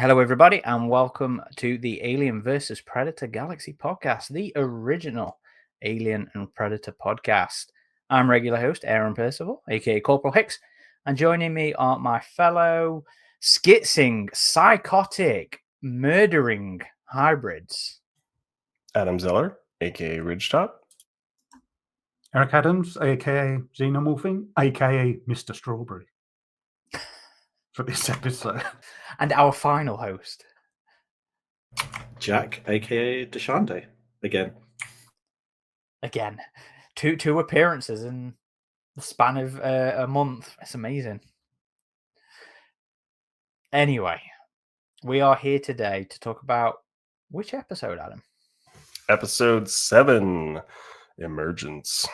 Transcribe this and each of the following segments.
Hello, everybody, and welcome to the Alien versus Predator Galaxy podcast, the original Alien and Predator podcast. I'm regular host Aaron Percival, aka Corporal Hicks, and joining me are my fellow skitzing, psychotic, murdering hybrids. Adam Zeller, aka RidgeTop. Eric Adams, aka Xenomorphine, aka Mr. Strawberry, for this episode. And our final host, Jack, aka Dachande, again. Two appearances in the span of a month. It's amazing. Anyway, we are here today to talk about which episode, Adam? Episode 7, Emergence.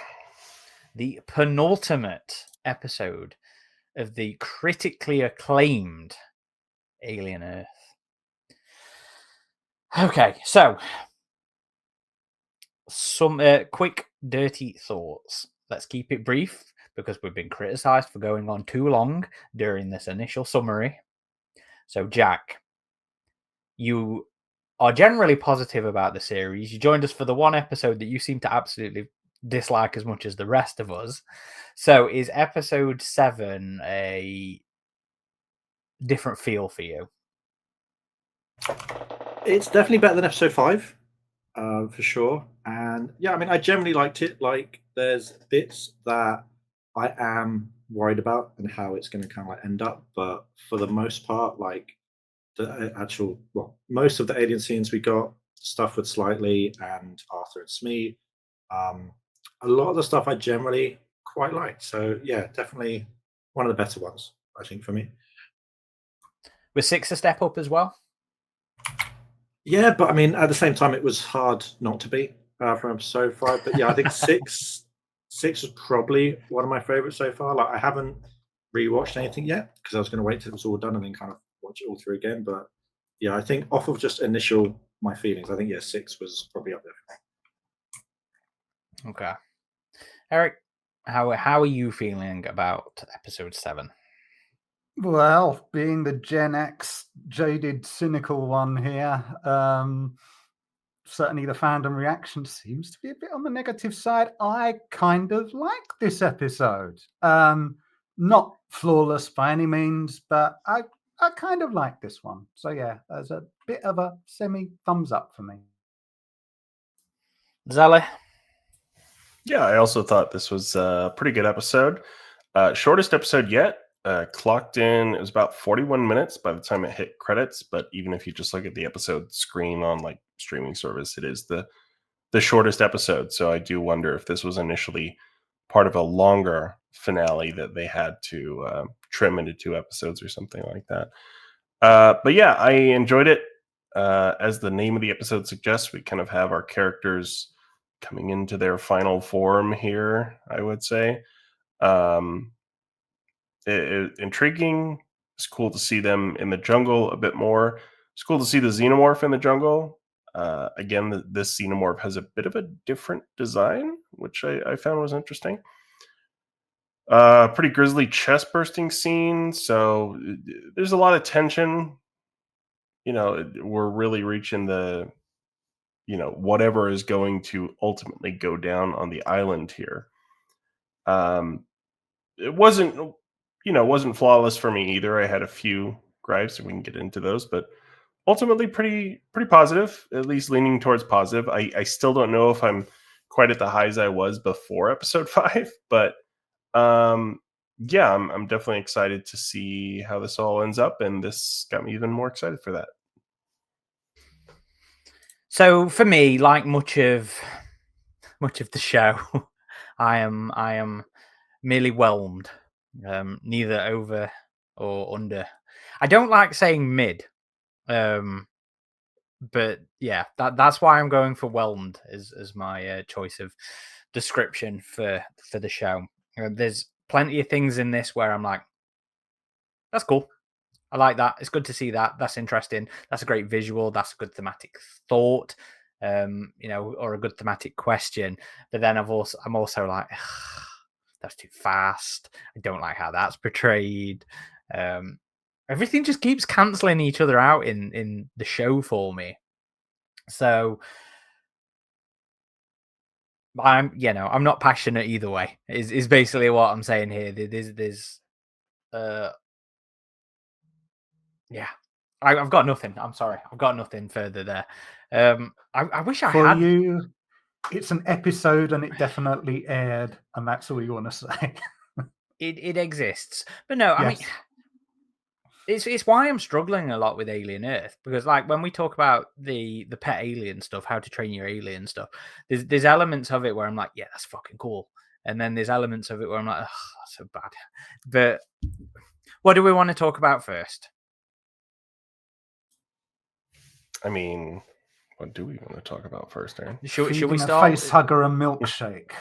The penultimate episode of the critically acclaimed Alien Earth. Okay, so some quick, dirty thoughts. Let's keep it brief because we've been criticized for going on too long during this initial summary. So, Jack, you are generally positive about the series. You joined us for the one episode that you seem to absolutely dislike as much as the rest of us. So, is episode 7 a different feel for you? It's definitely better than episode 5, for sure. And yeah, I mean, I generally liked it. Like, there's bits that I am worried about and how it's going to kind of like end up. But for the most part, like most of the alien scenes we got, stuff with Slightly and Arthur and Smee, a lot of the stuff I generally quite liked. So yeah, definitely one of the better ones, I think, for me. Was 6 a step up as well? Yeah, but I mean, at the same time, it was hard not to be from episode 5. But yeah, I think 6 was probably one of my favorites so far. Like, I haven't rewatched anything yet because I was going to wait till it was all done and then kind of watch it all through again. But yeah, I think off of just initial my feelings, I think 6 was probably up there. Okay, Eric, how are you feeling about episode 7? Well, being the Gen X jaded, cynical one here, certainly the fandom reaction seems to be a bit on the negative side. I kind of like this episode. Not flawless by any means, but I kind of like this one. So yeah, there's a bit of a semi-thumbs up for me. Zeller? Yeah, I also thought this was a pretty good episode. Shortest episode yet. Clocked in, it was about 41 minutes by the time it hit credits, but even if you just look at the episode screen on like streaming service, it is the shortest episode. So I do wonder if this was initially part of a longer finale that they had to trim into 2 episodes or something like that. But yeah, I enjoyed it. As the name of the episode suggests, we kind of have our characters coming into their final form here, I would say. Intriguing. It's cool to see them in the jungle a bit more. It's cool to see the Xenomorph in the jungle. Again, this Xenomorph has a bit of a different design, which I found was interesting. Pretty grisly chest bursting scene. So there's a lot of tension. You know, we're really reaching the, whatever is going to ultimately go down on the island here. It wasn't flawless for me either. I had a few gripes, and we can get into those, but ultimately pretty positive, at least leaning towards positive. I still don't know if I'm quite at the highs I was before episode 5, but yeah, I'm definitely excited to see how this all ends up, and this got me even more excited for that. So for me, like much of the show, I am merely whelmed. Neither over or under. I don't like saying mid, but yeah, that's why I'm going for whelmed as my choice of description for the show. There's plenty of things in this where I'm like, that's cool. I like that. It's good to see that. That's interesting. That's a great visual. That's a good thematic thought, or a good thematic question. But then I'm also like, that's too fast. I don't like how that's portrayed. everything just keeps cancelling each other out in the show for me. So I'm not passionate either way. Is basically what I'm saying here. There's yeah. I've got nothing. I'm sorry. I've got nothing further there. I wish I For had. you, it's an episode and it definitely aired, and that's all you want to say. It exists, but no, I mean, it's why I'm struggling a lot with Alien Earth, because like when we talk about the pet alien stuff, how to train your alien stuff, there's elements of it where I'm like, yeah, that's fucking cool, and then there's elements of it where I'm like, oh, that's so bad. But what do we want to talk about first? I mean, what do we want to talk about first, Aaron? Should we Feeding start? a face hugger a milkshake.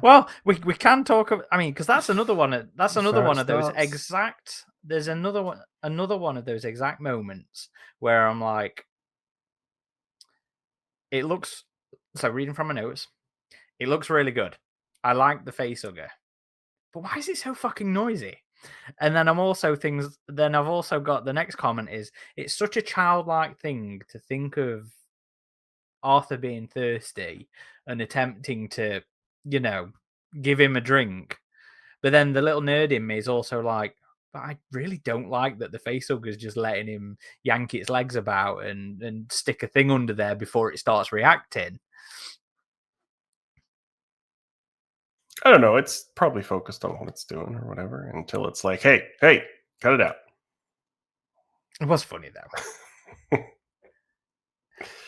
Well, we can talk. I mean, because that's another one. That's another one of those starts. exact. There's another one of those exact moments where I'm like, it looks. So reading from my notes, it looks really good. I like the face hugger, but why is it so fucking noisy? And then I've also got the next comment is, it's such a childlike thing to think of Arthur being thirsty and attempting to, give him a drink. But then the little nerd in me is also like, but I really don't like that the facehugger's just letting him yank its legs about and stick a thing under there before it starts reacting. I don't know. It's probably focused on what it's doing or whatever until it's like, hey, cut it out. It was funny though.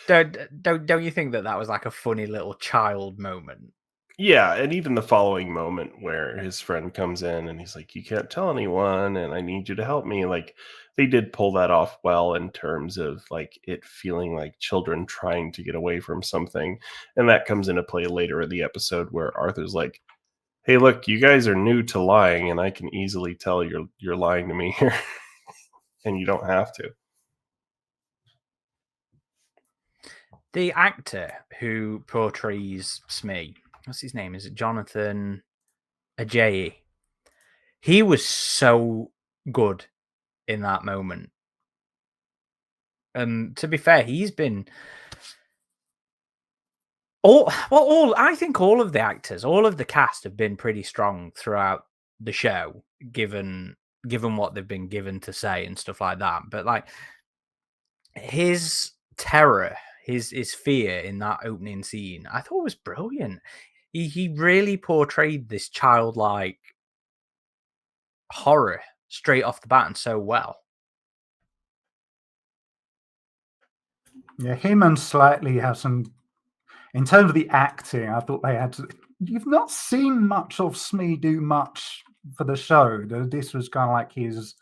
Don't you think that was like a funny little child moment? Yeah, and even the following moment where his friend comes in and he's like, you can't tell anyone and I need you to help me. Like, they did pull that off well in terms of like it feeling like children trying to get away from something. And that comes into play later in the episode where Arthur's like, hey, look, you guys are new to lying and I can easily tell you're lying to me here. And you don't have to. The actor who portrays Smee, what's his name? Is it Jonathan Ajayi? He was so good in that moment. And to be fair, he's been I think all of the actors, all of the cast have been pretty strong throughout the show, given what they've been given to say and stuff like that. But like his terror, his fear in that opening scene, I thought was brilliant. He really portrayed this childlike horror straight off the bat and so well. Yeah, him and Slightly have some. In terms of the acting, I thought they had to. You've not seen much of Smee do much for the show. This was kind of like his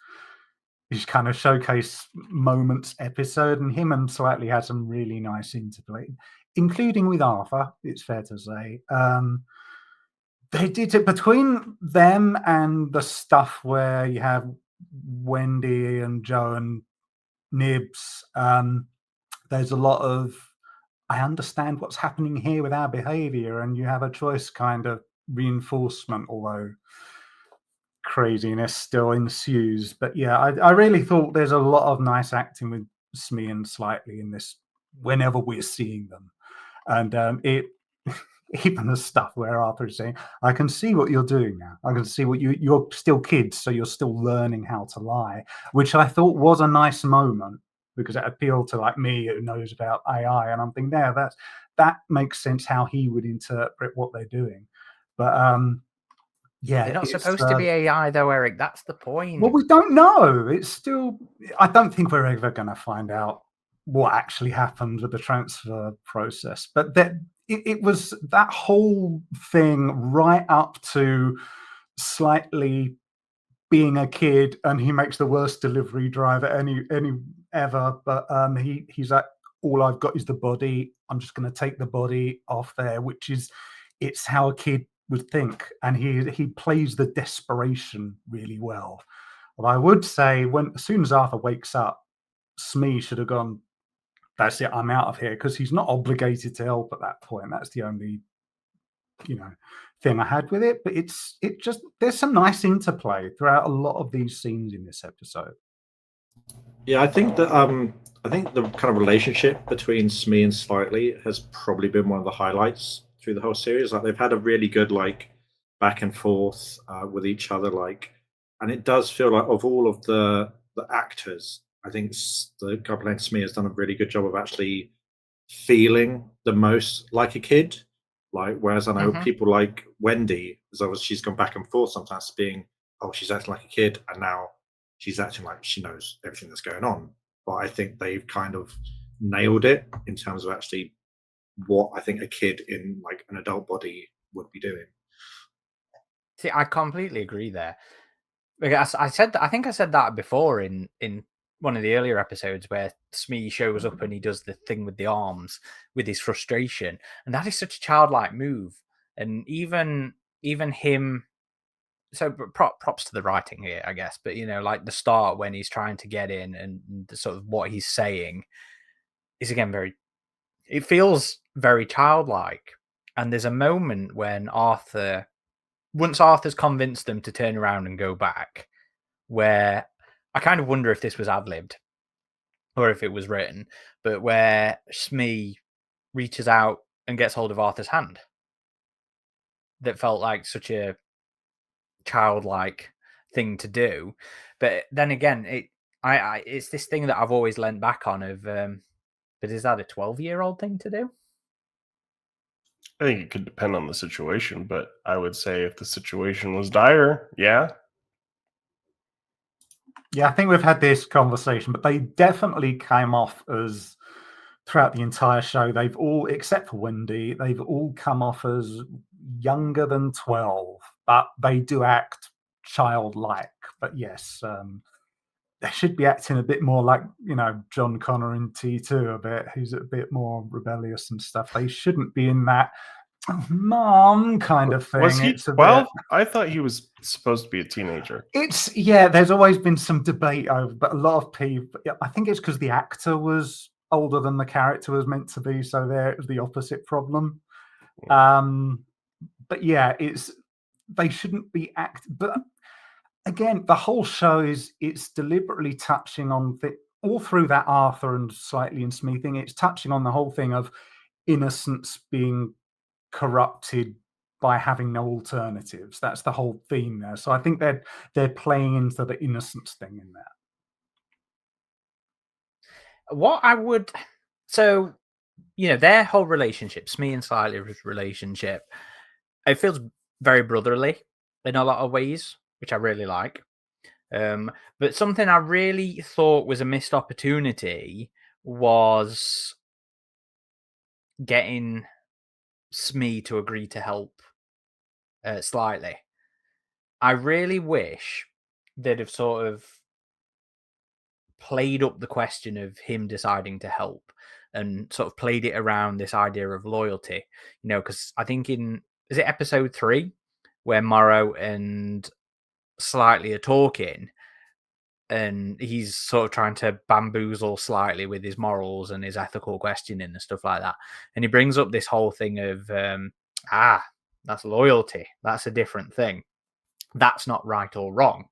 kind of showcase moments episode, and him and Slightly had some really nice interplay, including with Arthur. It's fair to say. They did it between them and the stuff where you have Wendy and Joe and Nibs. There's a lot of, I understand what's happening here with our behavior, and you have a choice kind of reinforcement, although craziness still ensues. But yeah, I really thought there's a lot of nice acting with Smee and Slightly in this whenever we're seeing them. And it even the stuff where Arthur is saying, I can see what you're doing now. I can see what you're still kids, so you're still learning how to lie, which I thought was a nice moment because it appealed to like me who knows about AI. And I'm thinking, that makes sense how he would interpret what they're doing. But yeah, they're not supposed to be AI though, Eric. That's the point. Well, we don't know. It's still, I don't think we're ever going to find out what actually happened with the transfer process. But that it was that whole thing right up to Slightly being a kid, and he makes the worst delivery driver any ever. But he's like, all I've got is the body. I'm just going to take the body off there, which is, it's how a kid would think, and he plays the desperation really well. Well, I would say as soon as Arthur wakes up, Smee should have gone, that's it, I'm out of here, because he's not obligated to help at that point. That's the only thing I had with it. But there's some nice interplay throughout a lot of these scenes in this episode. Yeah, I think that the kind of relationship between Smee and Slightly has probably been one of the highlights through the whole series. Like they've had a really good like back and forth with each other, like, and it does feel like of all of the actors, I think the guy playing Smee has done a really good job of actually feeling the most like a kid. Like, whereas I know people like Wendy, as obviously she's gone back and forth sometimes, being she's acting like a kid, and now she's acting like she knows everything that's going on. But I think they've kind of nailed it in terms of actually what I think a kid in like an adult body would be doing. See, I completely agree there. Because I think I said that before in one of the earlier episodes where Smee shows up and he does the thing with the arms with his frustration, and that is such a childlike move. And even him. So props to the writing here, I guess. But like the start when he's trying to get in and the sort of what he's saying is again it feels very childlike. And there's a moment when once Arthur's convinced them to turn around and go back, where I kind of wonder if this was ad-libbed or if it was written, but where Smee reaches out and gets hold of Arthur's hand. That felt like such a childlike thing to do. But then again, it's this thing that I've always leant back on of, but is that a 12-year-old thing to do? I think it could depend on the situation, but I would say if the situation was dire, yeah. Yeah, I think we've had this conversation, but they definitely came off as, throughout the entire show, they've all, except for Wendy, they've all come off as younger than 12, but they do act childlike. But yes, they should be acting a bit more like, John Connor in T2 a bit, who's a bit more rebellious and stuff. They shouldn't be in that mom kind of thing. Was he 12? I thought he was supposed to be a teenager. There's always been some debate over, but a lot of people, I think it's because the actor was older than the character was meant to be, so there was the opposite problem. But yeah, they shouldn't be but again, the whole show it's deliberately touching on all through that Arthur and Slightly and Smee thing. It's touching on the whole thing of innocence being corrupted by having no alternatives. That's the whole theme there. So I think they're playing into the innocence thing in there. What I would, so their whole relationship, Smee and Slightly's relationship, it feels very brotherly in a lot of ways, which I really like. But something I really thought was a missed opportunity was getting Smee to agree to help Slightly. I really wish they'd have sort of played up the question of him deciding to help and sort of played it around this idea of loyalty, because I think is it episode 3 where Morrow and Slightly are talking and he's sort of trying to bamboozle Slightly with his morals and his ethical questioning and stuff like that. And he brings up this whole thing of, that's loyalty. That's a different thing. That's not right or wrong.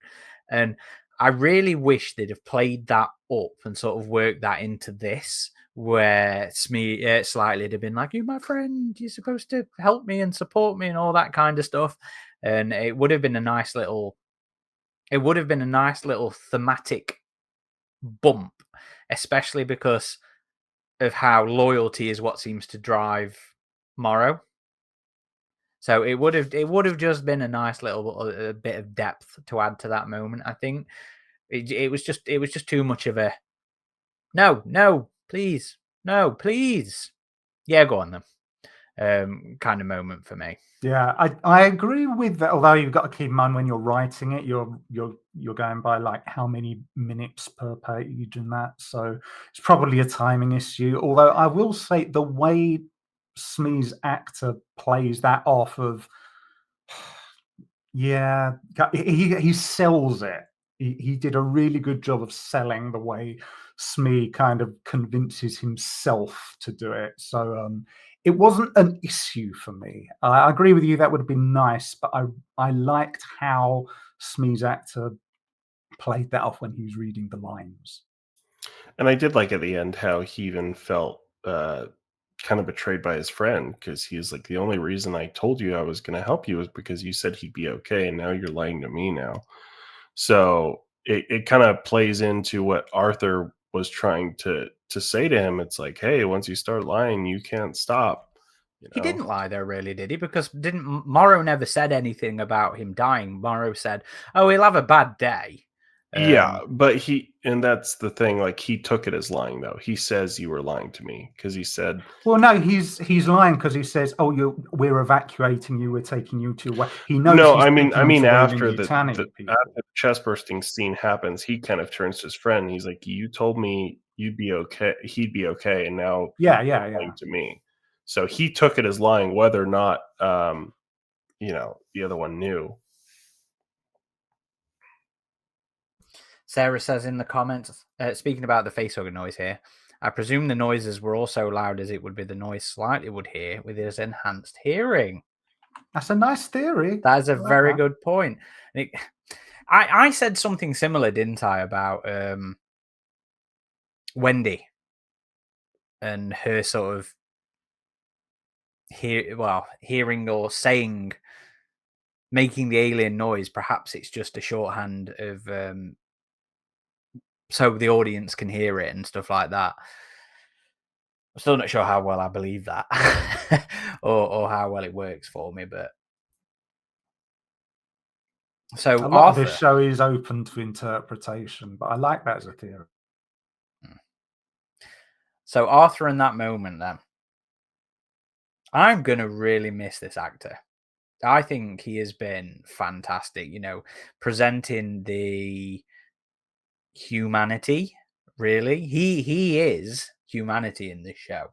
And I really wish they'd have played that up and sort of worked that into this, where Smee Slightly had been like, "You, my friend, you're supposed to help me and support me and all that kind of stuff." And it would have been a nice little thematic bump, especially because of how loyalty is what seems to drive Morrow. So it would have just been a nice little bit of depth to add to that moment. I think it was just too much of a no, please, no, please, yeah, go on then, kind of moment for me. Yeah, I agree with that. Although you've got to keep in mind when you're writing it, you're going by like how many minutes per page and that. So it's probably a timing issue. Although I will say the way Smee's actor plays that off of, yeah, he sells it. He did a really good job of selling the way Smee kind of convinces himself to do it. So it wasn't an issue for me. I agree with you, that would have been nice, but I liked how Smee's actor played that off when he was reading the lines. And I did like at the end how he even felt kind of betrayed by his friend, because he was like, the only reason I told you I was going to help you was because you said he'd be okay, and now you're lying to me now. So it kind of plays into what Arthur was trying to say to him. It's like, hey, once you start lying, you can't stop. He didn't lie though, really, did he? Because Morrow never said anything about him dying. Morrow said, "Oh, he'll have a bad day." Yeah, but and that's the thing. Like, he took it as lying, though. He says you were lying to me because he said, well, no, he's lying because he says, "Oh, we're evacuating you. We're taking you to." He knows. No, he's I mean, taking them to after Wayland the Yutani people. after the chest bursting scene happens, he kind of turns to his friend. He's like, "You told me you'd be okay. He'd be okay, and now Yeah. lying to me." So he took it as lying, whether or not the other one knew. Sarah says in the comments, speaking about the facehugger noise here, I presume the noises were also loud as it would be the noise Slightly would hear with his enhanced hearing. That's a nice theory. That is a very good point. I said something similar, didn't I, about Wendy and her sort of hearing or saying, making the alien noise. Perhaps it's just a shorthand of so the audience can hear it and stuff like that. I'm still not sure how well I believe that or how well it works for me, but so a lot of this show is open to interpretation, but I like that as a theory. So Arthur, in that moment, then, I'm gonna really miss this actor. I think he has been fantastic, presenting the humanity. Really, he is humanity in this show.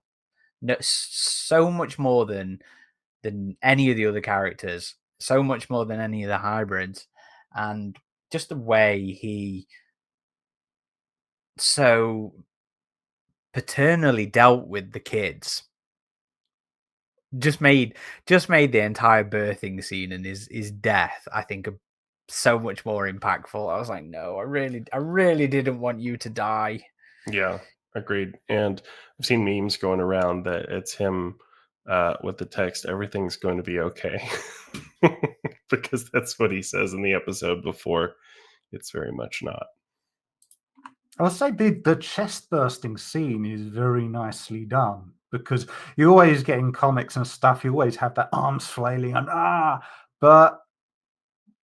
No, so much more than any of the other characters, so much more than any of the hybrids, and just the way he so paternally dealt with the kids just made the entire birthing scene and his death, I think, so much more impactful. I was like, no, I really didn't want you to die. Yeah, agreed. And I've seen memes going around that it's him with the text, "Everything's going to be okay," because that's what he says in the episode before. It's very much not. I would say the chest bursting scene is very nicely done, because you always get in comics and stuff, you always have that arms flailing and but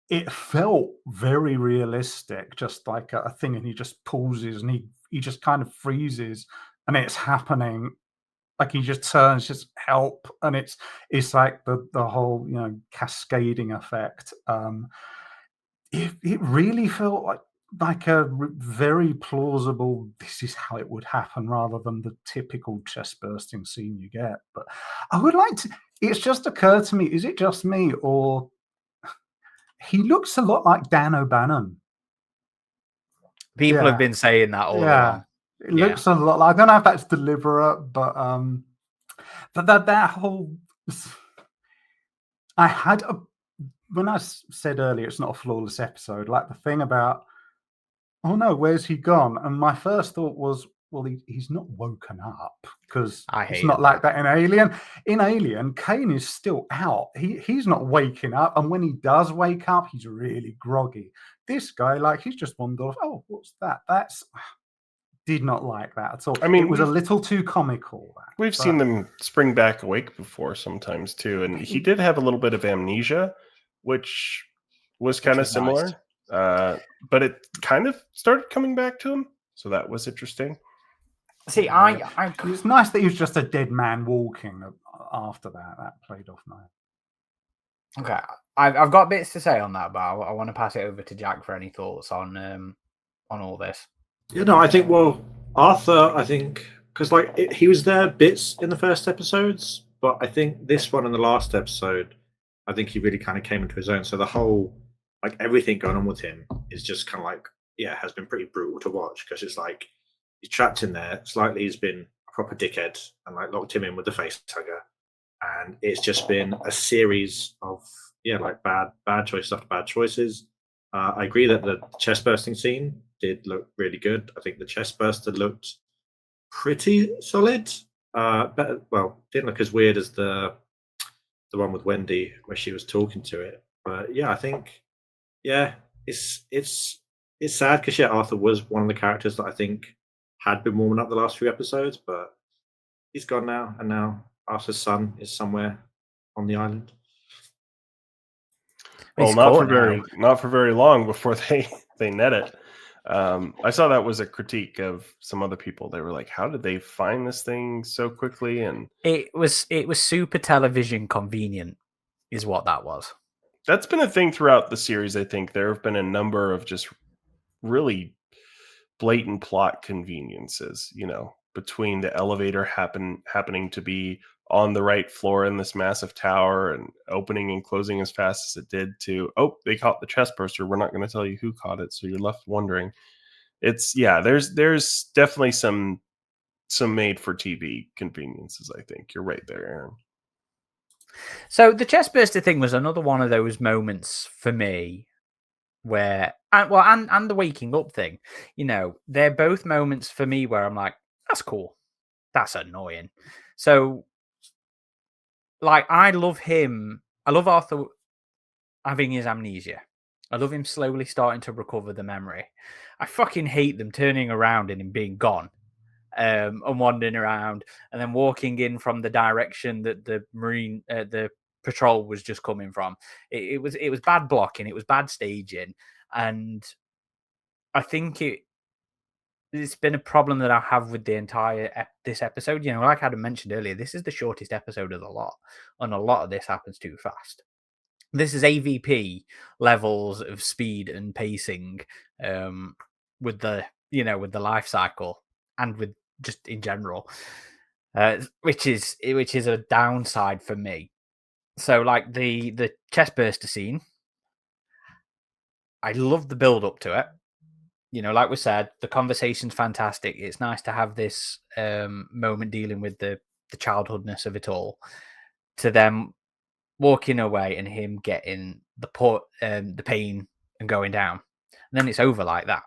it felt very realistic, just like a thing, and he just pauses and he just kind of freezes and it's happening. Like, he just turns, just help, and it's like the whole cascading effect. It really felt like a very plausible, this is how it would happen, rather than the typical chest bursting scene you get. But I would like to, it's just occurred to me, is it just me, or he looks a lot like Dan O'Bannon? People have been saying that all along. It looks a lot like, I don't know if that's deliberate, but that whole, I had when I said earlier it's not a flawless episode, like the thing about, oh no, where's he gone? And my first thought was, well, he's not woken up, because it's not like that in Alien. In Alien, Kane is still out. He's not waking up, and when he does wake up, he's really groggy. This guy, like, he's just wandered off. Oh, what's that? Did not like that at all. I mean, it was a little too comical. We've seen them spring back awake before sometimes too, and he did have a little bit of amnesia, which was kind of similar. Nice. But it kind of started coming back to him, so that was interesting. See, it was nice that he was just a dead man walking after that. That played off nice. Okay, I've got bits to say on that, but I want to pass it over to Jack for any thoughts on all this. Yeah, no, I think, Arthur, because he was there bits in the first episodes, but I think this one and the last episode, I think he really kind of came into his own. So the whole, everything going on with him is just kind of has been pretty brutal to watch, because it's like he's trapped in there. Slightly, he's been a proper dickhead and locked him in with the face hugger. and it's just been a series of like bad choices after bad choices. I agree that the chest bursting scene did look really good. I think the chest burster looked pretty solid. Better, well, didn't look as weird as the one with Wendy where she was talking to it. But yeah, I think it's sad because Arthur was one of the characters that I think had been warming up the last few episodes, but he's gone now, and now Arthur's son is somewhere on the island. Well, He's not caught for very long before they net it. I saw that was a critique of some other people. They were like, "How did they find this thing so quickly?" And it was super television convenient, is what that was. that's been a thing throughout the series. I think there have been a number of just really blatant plot conveniences. Between the elevator happening to be on the right floor in this massive tower and opening and closing as fast as it did, to they caught the chestburster. We're not going to tell you who caught it, so you're left wondering. There's definitely some made for TV conveniences. I think you're right there, Aaron. So the chestburster thing was another one of those moments for me where, and the waking up thing, they're both moments for me where I'm like, that's cool, that's annoying. So, like, I love him. I love Arthur having his amnesia. I love him slowly starting to recover the memory. I fucking hate them turning around and him being gone. And wandering around and then walking in from the direction that the patrol was just coming from. It was bad blocking. It was bad staging. And I think it's been a problem that I have with the entire this episode. Like I had mentioned earlier, this is the shortest episode of the lot, and a lot of this happens too fast. This is AvP levels of speed and pacing, with the life cycle and with just in general, which is a downside for me. So, like the chestburster scene, I love the build up to it. Like we said, the conversation's fantastic. It's nice to have this moment dealing with the childhoodness of it all, to them walking away and him getting the pain and going down, and then it's over like that.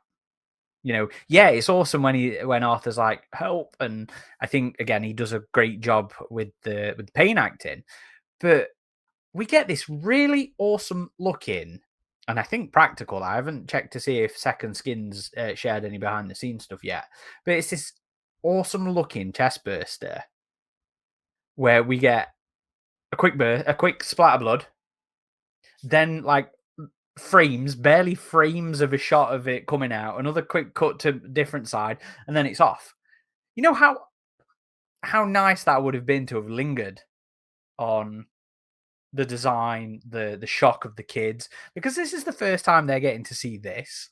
It's awesome when Arthur's like, help, and I think again he does a great job with the pain acting, but we get this really awesome looking, and I think practical. I haven't checked to see if Second Skin's shared any behind the scenes stuff yet, but it's this awesome looking chestburster where we get a quick splat of blood, then like barely frames of a shot of it coming out, another quick cut to different side, and then it's off. How nice that would have been to have lingered on the design, the shock of the kids, because this is the first time they're getting to see this.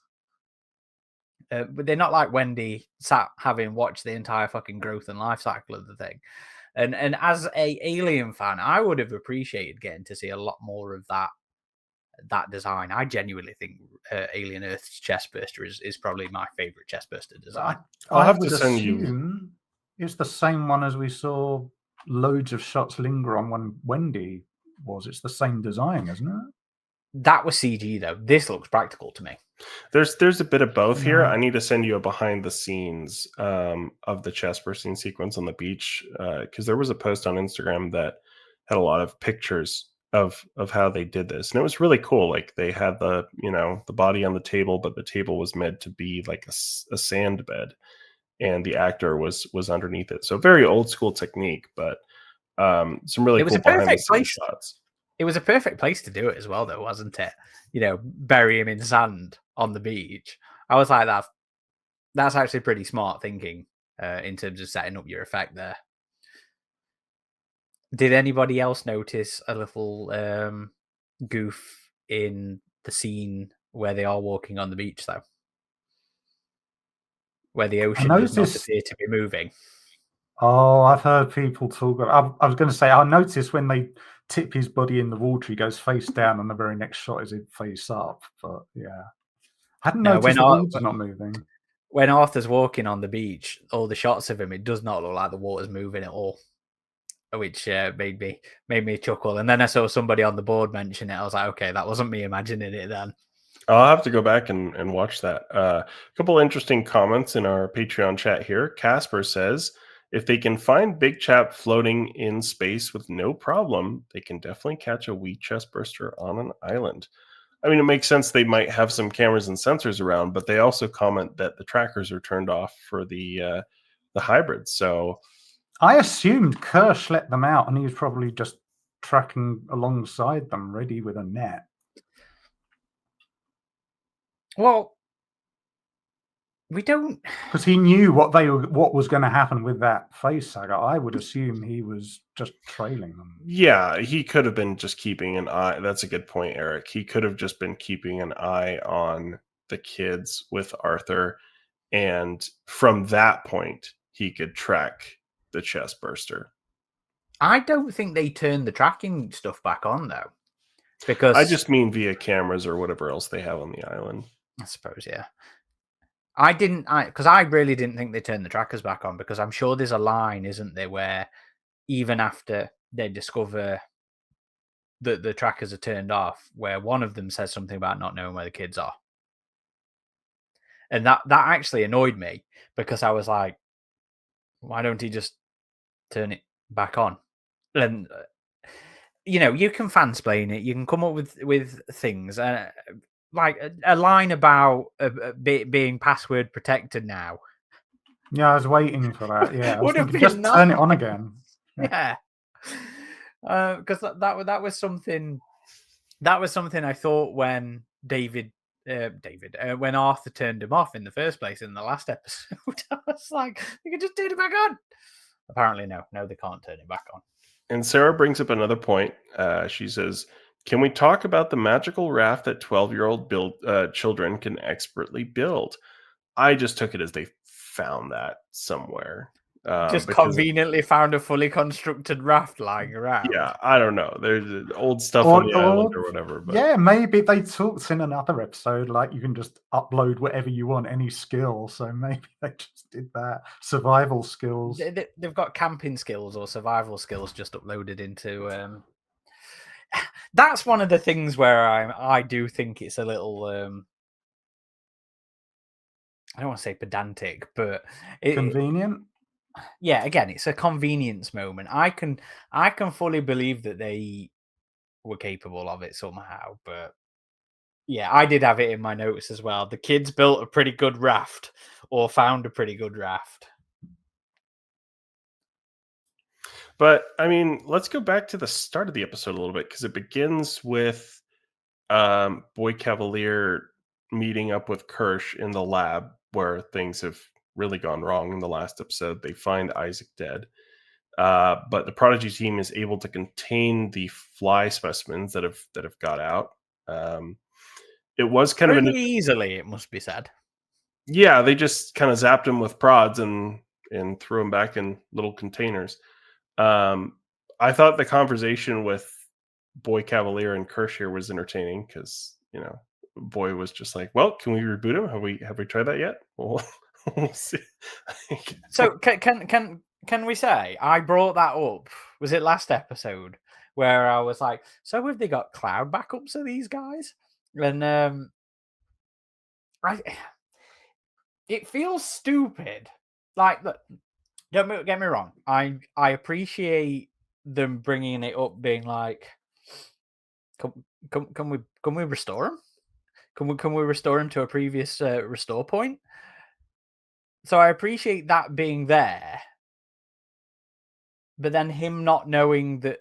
But they're not like Wendy sat having watched the entire fucking growth and life cycle of the thing. And as a Alien fan, I would have appreciated getting to see a lot more of that design. I genuinely think Alien Earth's chestburster is probably my favorite chestburster design. I'll have would to send assume it's the same one as we saw loads of shots linger on when Wendy was. It's the same design, isn't it? That was CG though. This looks practical to me. There's a bit of both here. I need to send you a behind the scenes of the chest bursting sequence on the beach, because there was a post on Instagram that had a lot of pictures of how they did this, and it was really cool. Like they had the body on the table, but the table was meant to be like a sand bed, and the actor was underneath it. So very old school technique, but some really cool behind the scenes shots. It was a perfect place to do it as well, though, wasn't it? Bury him in sand on the beach. I was like, that's actually pretty smart thinking in terms of setting up your effect there. Did anybody else notice a little goof in the scene where they are walking on the beach, though? Where the ocean does not appear to be moving. Oh, I've heard people talk about. I was going to say, I noticed when they tip his body in the water, he goes face down, and the very next shot is it face up. But yeah, I hadn't noticed the water's not moving. When Arthur's walking on the beach, all the shots of him, it does not look like the water's moving at all. which made me chuckle. And then I saw somebody on the board mention it. I was like, okay, that wasn't me imagining it then. I'll have to go back and watch that. A couple interesting comments in our Patreon chat here. Casper says, if they can find Big Chap floating in space with no problem, they can definitely catch a wee chestburster on an island. I mean, it makes sense they might have some cameras and sensors around, but they also comment that the trackers are turned off for the hybrids. So I assumed Kirsch let them out, and he was probably just tracking alongside them, ready with a net. Well, we don't, because he knew what was going to happen with that face saga. I would assume he was just trailing them. Yeah, he could have been just keeping an eye. That's a good point, Eric. He could have just been keeping an eye on the kids with Arthur, and from that point, he could track the chestburster. I don't think they turned the tracking stuff back on though, because I just mean via cameras or whatever else they have on the island. I suppose, yeah. Because I really didn't think they turned the trackers back on, because I'm sure there's a line, isn't there, where even after they discover that the trackers are turned off, where one of them says something about not knowing where the kids are. And that actually annoyed me, because I was like, why don't he just turn it back on? And, you can fansplain it. You can come up with things. Like a line about being password protected now. Yeah, I was waiting for that. Yeah, I was Would have thinking, been just turn it on again. Yeah, because that was something. That was something I thought when when Arthur turned him off in the first place in the last episode. I was like, you can just turn it back on. Apparently, no, they can't turn it back on. And Sarah brings up another point. She says, can we talk about the magical raft that 12-year-old children can expertly build? I just took it as they found that somewhere. Just conveniently found a fully constructed raft lying around. Yeah, I don't know. There's old stuff on the island or whatever. But. Yeah, maybe they talked in another episode, like you can just upload whatever you want, any skill. So maybe they just did that. Survival skills. They've got camping skills or survival skills just uploaded into... That's one of the things where I do think it's a little... I don't want to say pedantic, but... Convenient? Yeah, again, it's a convenience moment. I can fully believe that they were capable of it somehow, but yeah, I did have it in my notes as well. The kids built a pretty good raft, or found a pretty good raft. But I mean, let's go back to the start of the episode a little bit, because it begins with Boy Kavalier meeting up with Kirsch in the lab, where things have really gone wrong in the last episode. They find Isaac dead, but the Prodigy team is able to contain the fly specimens that have got out. It was kind pretty of easily, it must be said. Yeah, they just kind of zapped him with prods and threw him back in little containers. I thought the conversation with Boy Kavalier and Kirsch here was entertaining, because Boy was just like, "Well, can we reboot him? Have we tried that yet?" Well, we'll see. So can we say I brought that up? Was it last episode where I was like, "So have they got cloud backups of these guys?" And it feels stupid. Like, look, don't get me wrong. I appreciate them bringing it up, being like, "Can we restore him? Can we restore him to a previous restore point?" So I appreciate that being there, but then him not knowing that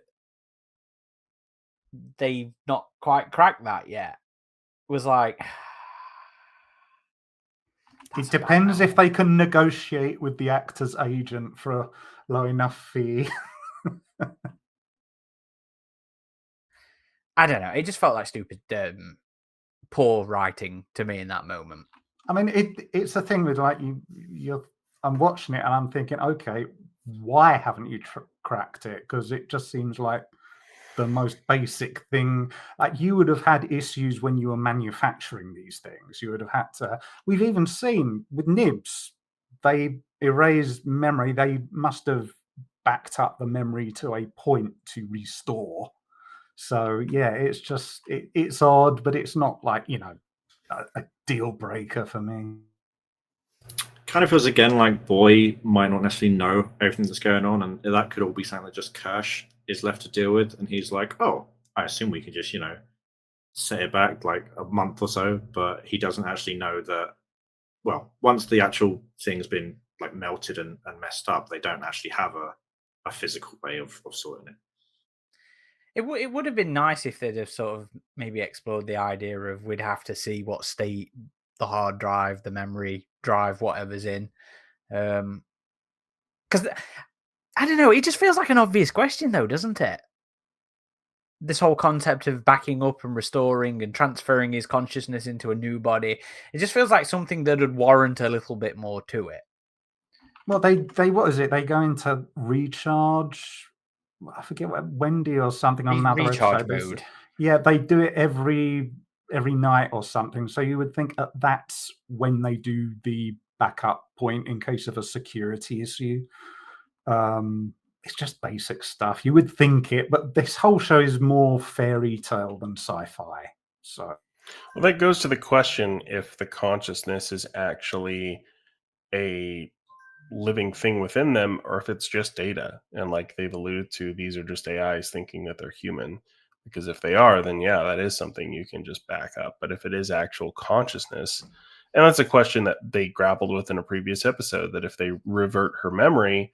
they've not quite cracked that yet was like. It depends if they can negotiate with the actor's agent for a low enough fee. I don't know. It just felt like stupid, poor writing to me in that moment. I mean, it's a thing with like I'm watching it and I'm thinking, okay, why haven't you cracked it? Because it just seems like the most basic thing. Like, you would have had issues when you were manufacturing these things. You would have had to. We've even seen with nibs, they erased memory. They must have backed up the memory to a point to restore. So yeah, it's just it's odd, but it's not like, you know, a deal breaker for me. Kind of feels again like Boy might not necessarily know everything that's going on, and that could all be something that just Kirsch is left to deal with, and he's like, "Oh, I assume we could just, you know, set it back like a month or so," but he doesn't actually know that. Well, once the actual thing's been like melted and messed up, they don't actually have a physical way of sorting it. It would have been nice if they'd have sort of maybe explored the idea of we'd have to see what state the hard drive, the memory drive, whatever's in. Because I don't know, it just feels like an obvious question, though, doesn't it? This whole concept of backing up and restoring and transferring his consciousness into a new body, it just feels like something that would warrant a little bit more to it. Well, they what is it? They go into recharge. I forget what, Wendy or something on another Recharge episode. mode. Yeah, they do it every night or something. So you would think that that's when they do the backup point in case of a security issue. It's just basic stuff. You would think it, but this whole show is more fairy tale than sci-fi. So, well, that goes to the question if the consciousness is actually a living thing within them, or if it's just data. And like they've alluded to, these are just AIs thinking that they're human. Because if they are, then yeah, that is something you can just back up. But if it is actual consciousness, and that's a question that they grappled with in a previous episode, that if they revert her memory,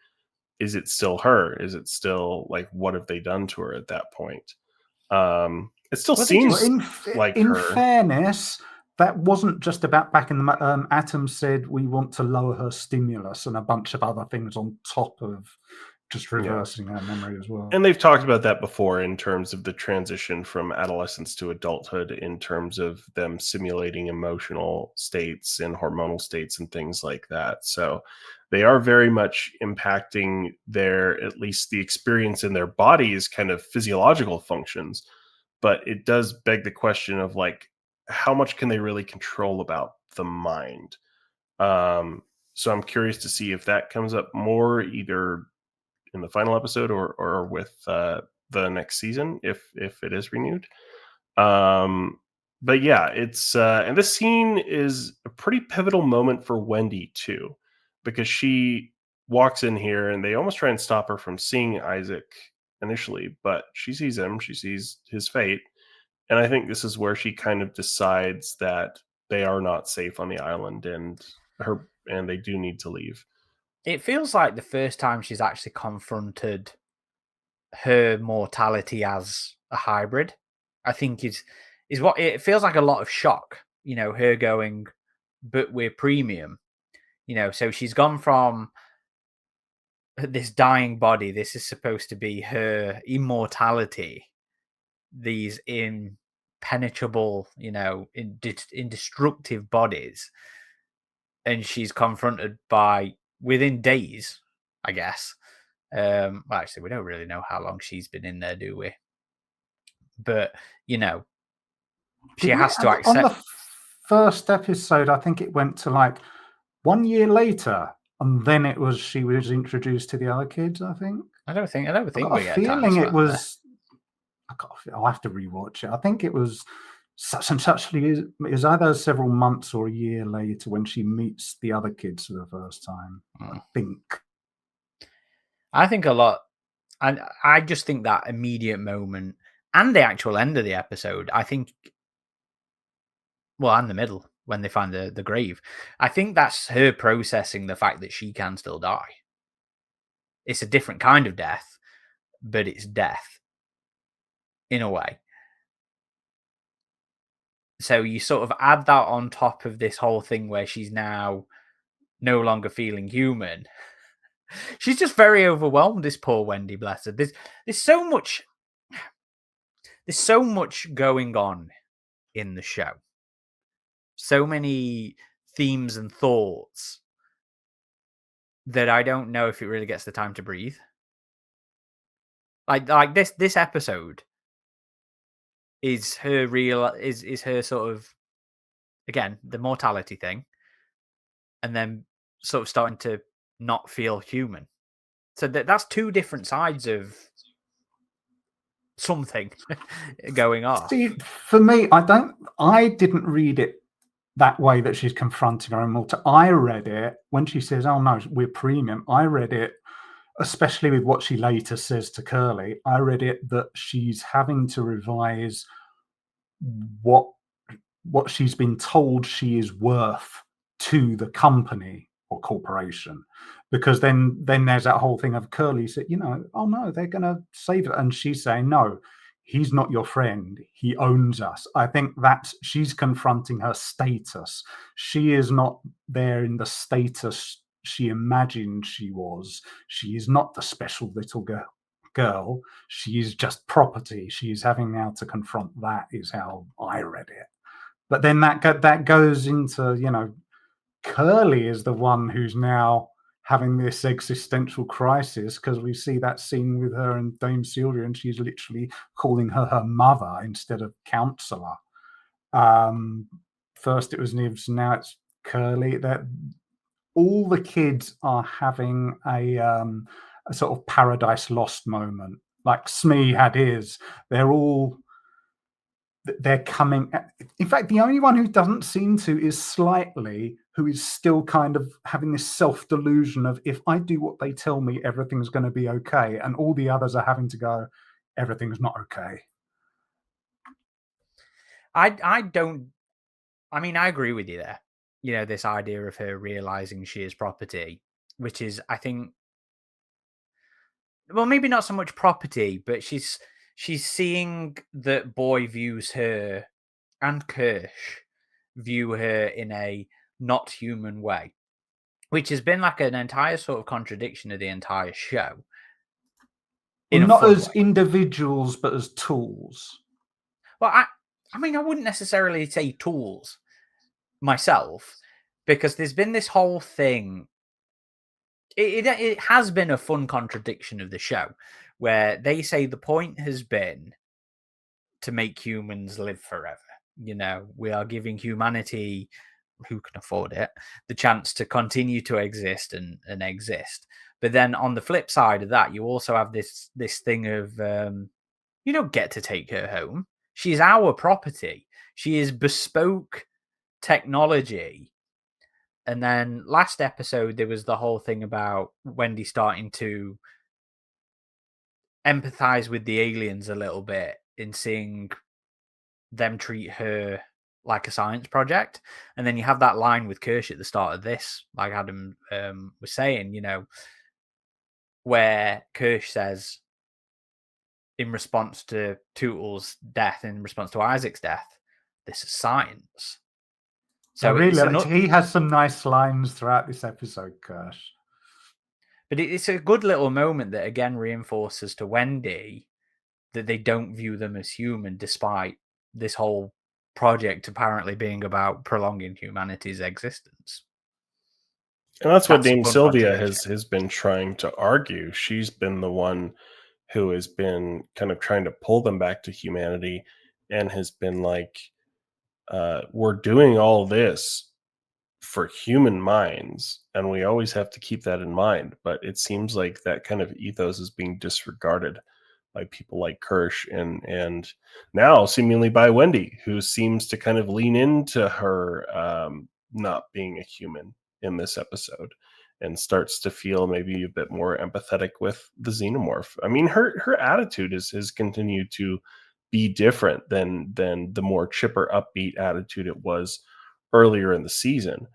is it still her? Is it still like, what have they done to her at that point? It still seems like in her. fairness, that wasn't just about back in the Atom said we want to lower her stimulus and a bunch of other things on top of just reversing her memory as well. And they've talked about that before in terms of the transition from adolescence to adulthood, in terms of them simulating emotional states and hormonal states and things like that. So they are very much impacting their, at least the experience in their bodies, kind of physiological functions. But it does beg the question of like, how much can they really control about the mind? So I'm curious to see if that comes up more either in the final episode or with the next season if it is renewed. But yeah, it's and this scene is a pretty pivotal moment for Wendy too, because she walks in here and they almost try and stop her from seeing Isaac initially, but she sees him, she sees his fate, and I think this is where she kind of decides that they are not safe on the island and they do need to leave. It feels like the first time she's actually confronted her mortality as a hybrid. I think is what it feels like. A lot of shock, you know, her going, but we're premium, you know. So she's gone from this dying body. This is supposed to be her immortality. These impenetrable, you know, indestructible bodies, and she's confronted by, within days, I guess. Well, actually, we don't really know how long she's been in there, do we? But you know, she has to accept. On the first episode, I think it went to like 1 year later, and then she was introduced to the other kids. I think. I don't think I we get a feeling time it was. I'll have to rewatch it. I think it was such and such. It was either several months or a year later when she meets the other kids for the first time. I think a lot, and I just think that immediate moment and the actual end of the episode, I think, well, and the middle when they find the grave, I think that's her processing the fact that she can still die. It's a different kind of death, but it's death in a way. So you sort of add that on top of this whole thing where she's now no longer feeling human. She's just very overwhelmed, this poor Wendy, bless her. There's so much going on in the show. So many themes and thoughts that I don't know if it really gets the time to breathe. Like this episode is her is her sort of, again, the mortality thing, and then sort of starting to not feel human. So that's two different sides of something going off. See, for me, I didn't read it that way, that she's confronting her own mortality. I read it when she says, "Oh no, we're premium." I read it, especially with what she later says to Curly. I read it that she's having to revise what she's been told she is worth to the company or corporation, because then there's that whole thing of Curly said, "Oh no, they're going to save it," and she's saying, "No, he's not your friend. He owns us." I think she's confronting her status. She is not there in the status she imagined she was. She is not the special little girl. She is just property. She is having now to confront that, is how I read it. But then that goes into, Curly is the one who's now having this existential crisis, because we see that scene with her and Dame Sylvia, and she's literally calling her mother instead of counselor. First it was Nibs, now it's Curly. That all the kids are having a sort of Paradise Lost moment, like Smee had his. They're coming. In fact, the only one who doesn't seem to is Slightly, who is still kind of having this self-delusion of, if I do what they tell me, everything's going to be okay. And all the others are having to go, everything's not okay. I agree with you there. This idea of her realizing she is property, which is, I think, well, maybe not so much property, but she's seeing that Boy views her and Kirsch view her in a not human way, which has been like an entire sort of contradiction of the entire show. Not as individuals, but as tools. Well, I wouldn't necessarily say tools myself, because there's been this whole thing. It has been a fun contradiction of the show, where they say the point has been to make humans live forever. We are giving humanity, who can afford it, the chance to continue to exist and exist. But then on the flip side of that, you also have this thing of you don't get to take her home. She's our property. She is bespoke technology. And then last episode, there was the whole thing about Wendy starting to empathize with the aliens a little bit in seeing them treat her like a science project. And then you have that line with Kirsch at the start of this, like Adam was saying, where Kirsch says, in response to Tootle's death, in response to Isaac's death, this is science. So he has some nice lines throughout this episode, Kirsch. But it's a good little moment that again reinforces to Wendy that they don't view them as human, despite this whole project apparently being about prolonging humanity's existence. And that's what Dame Sylvia has been trying to argue. She's been the one who has been kind of trying to pull them back to humanity, and has been like, we're doing all this for human minds, and we always have to keep that in mind. But it seems like that kind of ethos is being disregarded by people like Kirsch, and now seemingly by Wendy, who seems to kind of lean into her not being a human in this episode, and starts to feel maybe a bit more empathetic with the Xenomorph. I mean, her attitude has continued to be different than the more chipper, upbeat attitude it was earlier in the season.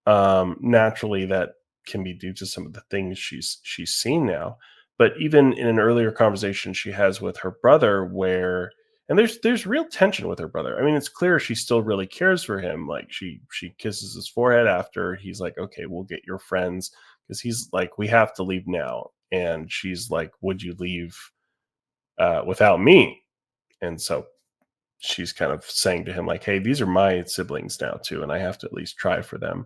Naturally, that can be due to some of the things she's seen now. But even in an earlier conversation she has with her brother, and there's real tension with her brother. I mean, it's clear she still really cares for him. Like she kisses his forehead after he's like, okay, we'll get your friends, because he's like, we have to leave now. And she's like, would you leave without me? And so she's kind of saying to him like, hey, these are my siblings now too, and I have to at least try for them.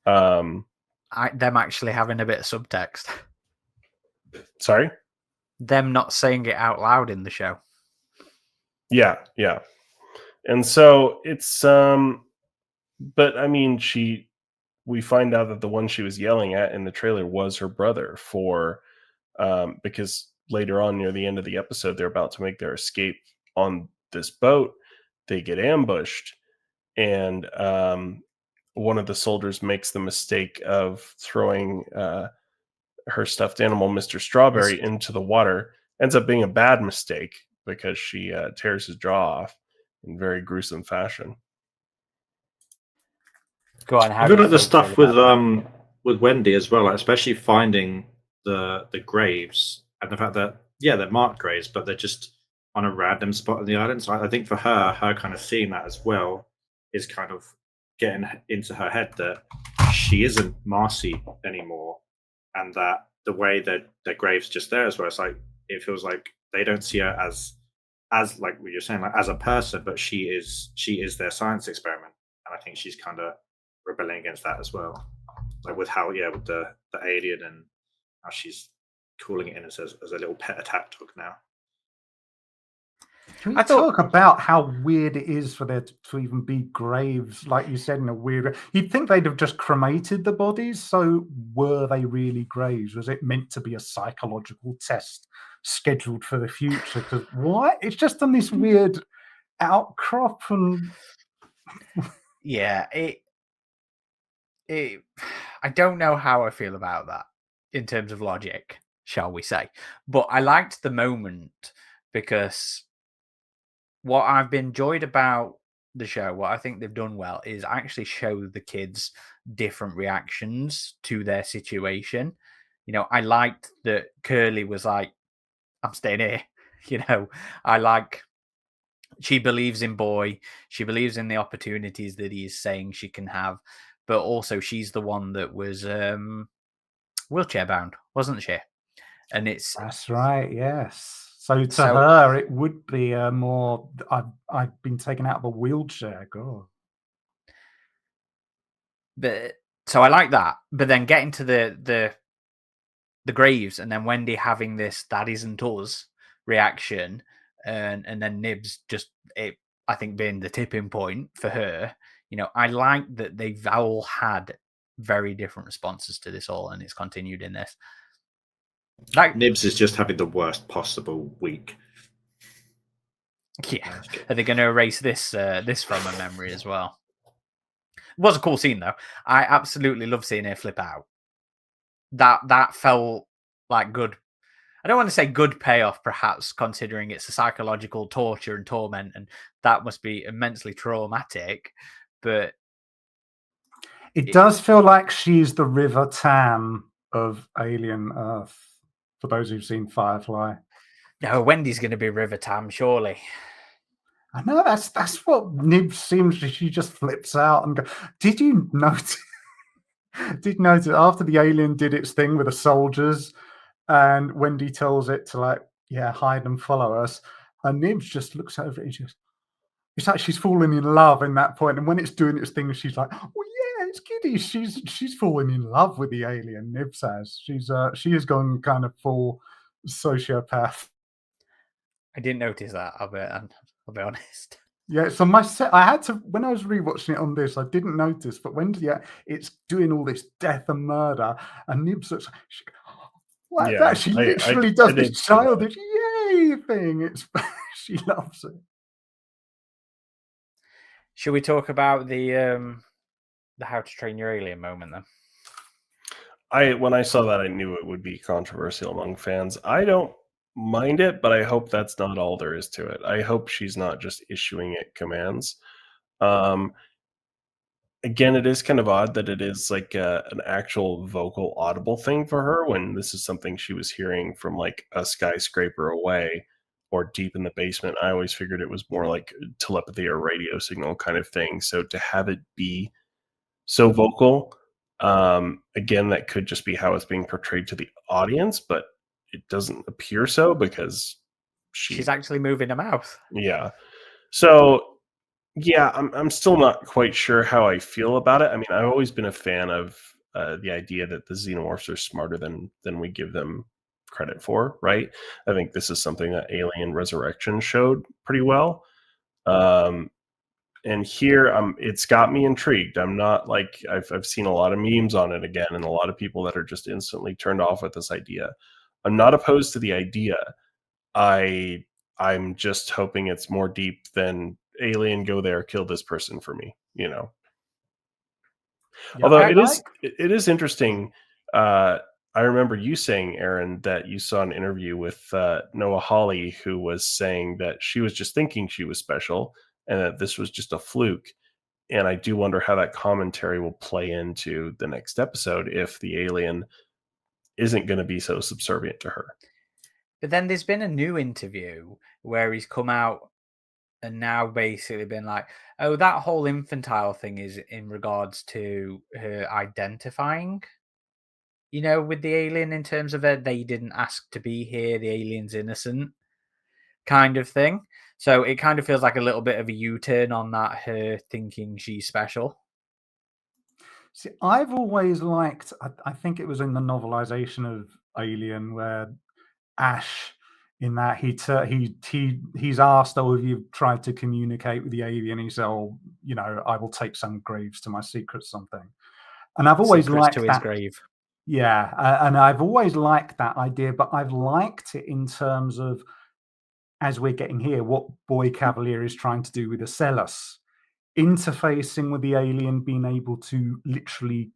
Them actually having a bit of subtext. Sorry? Them not saying it out loud in the show. Yeah. And so it's but I mean, we find out that the one she was yelling at in the trailer was her brother for because later on near the end of the episode, they're about to make their escape on this boat. They get ambushed, and one of the soldiers makes the mistake of throwing her stuffed animal, Mr. Strawberry, into the water. Ends up being a bad mistake because she tears his jaw off in very gruesome fashion. Go on. I feel like the stuff with Wendy as well, like especially finding the graves and the fact that they're marked graves, but they're just on a random spot on the island. So I think for her kind of seeing that as well is kind of getting into her head that she isn't Marcy anymore, and that the way that their graves just there as well, it's like it feels like they don't see her as like what you're saying, like as a person, but she is their science experiment, and I think she's kind of rebelling against that as well, like with how with the alien and how she's calling it in as a little pet attack dog now. Can we talk about how weird it is for there to even be graves, like you said, in a weird... You'd think they'd have just cremated the bodies, so were they really graves? Was it meant to be a psychological test scheduled for the future? Because what? It's just on this weird outcrop and... Yeah, I don't know how I feel about that in terms of logic, shall we say. But I liked the moment because what I've enjoyed about the show, what I think they've done well, is actually show the kids different reactions to their situation. You know, I liked that Curly was like, I'm staying here. You know, I like... She believes in Boy. She believes in the opportunities that he's saying she can have. But also she's the one that was wheelchair bound, wasn't she? And it's... That's right, yes. So to her, it would be more, I've been taken out of a wheelchair. God. But so I like that. But then getting to the graves, and then Wendy having this "that isn't us" reaction, and then Nibs just, I think, being the tipping point for her. You know, I like that they've all had very different responses to this all, and it's continued in this. Like, Nibs is just having the worst possible week. Yeah, are they going to erase this from her memory as well? It was a cool scene though. I absolutely love seeing her flip out. That felt like good. I don't want to say good payoff, perhaps, considering it's a psychological torture and torment, and that must be immensely traumatic. But it does feel like she's the River Tam of Alien Earth. For those who've seen Firefly. No, Wendy's going to be River Tam, surely. I know, that's what Nibs seems. She just flips out and goes. Did you notice? Did you notice after the alien did its thing with the soldiers, and Wendy tells it to, like, hide and follow us, and Nibs just looks over it and just... It's like she's falling in love in that point, and when it's doing its thing, she's like, "Oh yeah, it's kiddie." She's falling in love with the alien. Nibs has. She has gone kind of full sociopath. I didn't notice that. I'll be honest. Yeah, so my set, I had to, when I was rewatching it on this, I didn't notice, but when it's doing all this death and murder, and Nibs looks like that. She literally does this childish yay thing. It's she loves it. Should we talk about the How to Train Your Alien moment then? When I saw that, I knew it would be controversial among fans. I don't mind it, but I hope that's not all there is to it. I hope she's not just issuing it commands. Again, it is kind of odd that it is like an actual vocal audible thing for her, when this is something she was hearing from like a skyscraper away or deep in the basement. I always figured it was more like telepathy or radio signal kind of thing. So to have it be so vocal, again, that could just be how it's being portrayed to the audience, but it doesn't appear so because she's actually moving her mouth. Yeah. So yeah, I'm still not quite sure how I feel about it. I mean, I've always been a fan of the idea that the Xenomorphs are smarter than we give them credit for, right? I think this is something that Alien Resurrection showed pretty well. And here, it's got me intrigued. I'm not like, I've seen a lot of memes on it again, and a lot of people that are just instantly turned off with this idea. I'm not opposed to the idea. I'm just hoping it's more deep than alien, go there, kill this person for me, you know. Yeah, Although I it is interesting. I remember you saying, Aaron, that you saw an interview with Noah Hawley, who was saying that she was just thinking she was special and that this was just a fluke. And I do wonder how that commentary will play into the next episode if the alien isn't going to be so subservient to her. But then there's been a new interview where he's come out and now basically been like, oh, that whole infantile thing is in regards to her identifying, with the alien, in terms of they didn't ask to be here, the alien's innocent kind of thing. So it kind of feels like a little bit of a U-turn on that, her thinking she's special. See, I've always liked, I think it was in the novelization of Alien where Ash, in that he's asked, oh, have you tried to communicate with the alien? He said, oh, I will take some graves to my secrets, something. And I've always Secrets liked to his that. grave. Yeah, and I've always liked that idea, but I've liked it in terms of, as we're getting here, what Boy Kavalier is trying to do with Ocellus, interfacing with the alien, being able to literally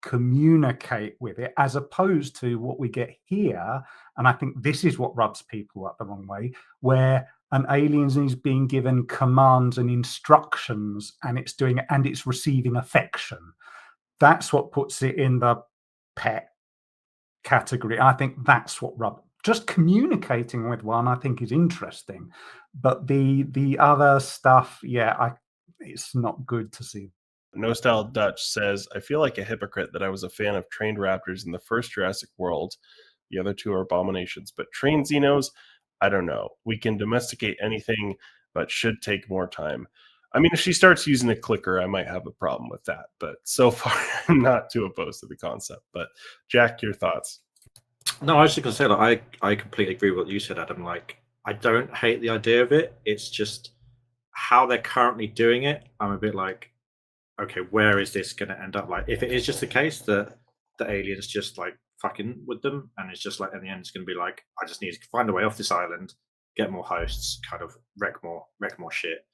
communicate with it, as opposed to what we get here. And I think this is what rubs people up the wrong way, where an alien is being given commands and instructions, and it's receiving affection. That's what puts it in the pet category. I think that's what just communicating with one, I think, is interesting, but the other stuff, it's not good to see. No Style Dutch says, I feel like a hypocrite that I was a fan of trained raptors in the first Jurassic World. The other two are abominations, but trained Xenos, I don't know. We can domesticate anything, but should take more time. I mean, if she starts using a clicker, I might have a problem with that. But so far, I'm not too opposed to the concept. But Jack, your thoughts? No, I was just going to say, like, I completely agree with what you said, Adam. Like, I don't hate the idea of it. It's just how they're currently doing it. I'm a bit like, okay, where is this going to end up? Like, if it is just the case that the aliens just like fucking with them, and it's just like in the end, it's going to be like, I just need to find a way off this island, get more hosts, kind of wreck more shit.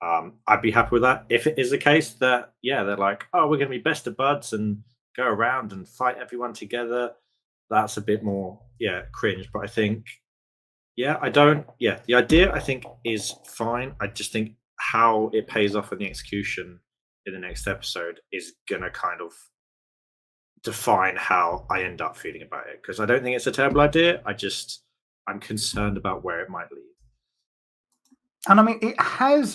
I'd be happy with that. If it is the case that they're like, oh, we're going to be best of buds and go around and fight everyone together, that's a bit more cringe. But I think the idea I think is fine. I just think how it pays off in the execution in the next episode is gonna kind of define how I end up feeling about it, because I don't think it's a terrible idea. I'm concerned about where it might lead. And I mean,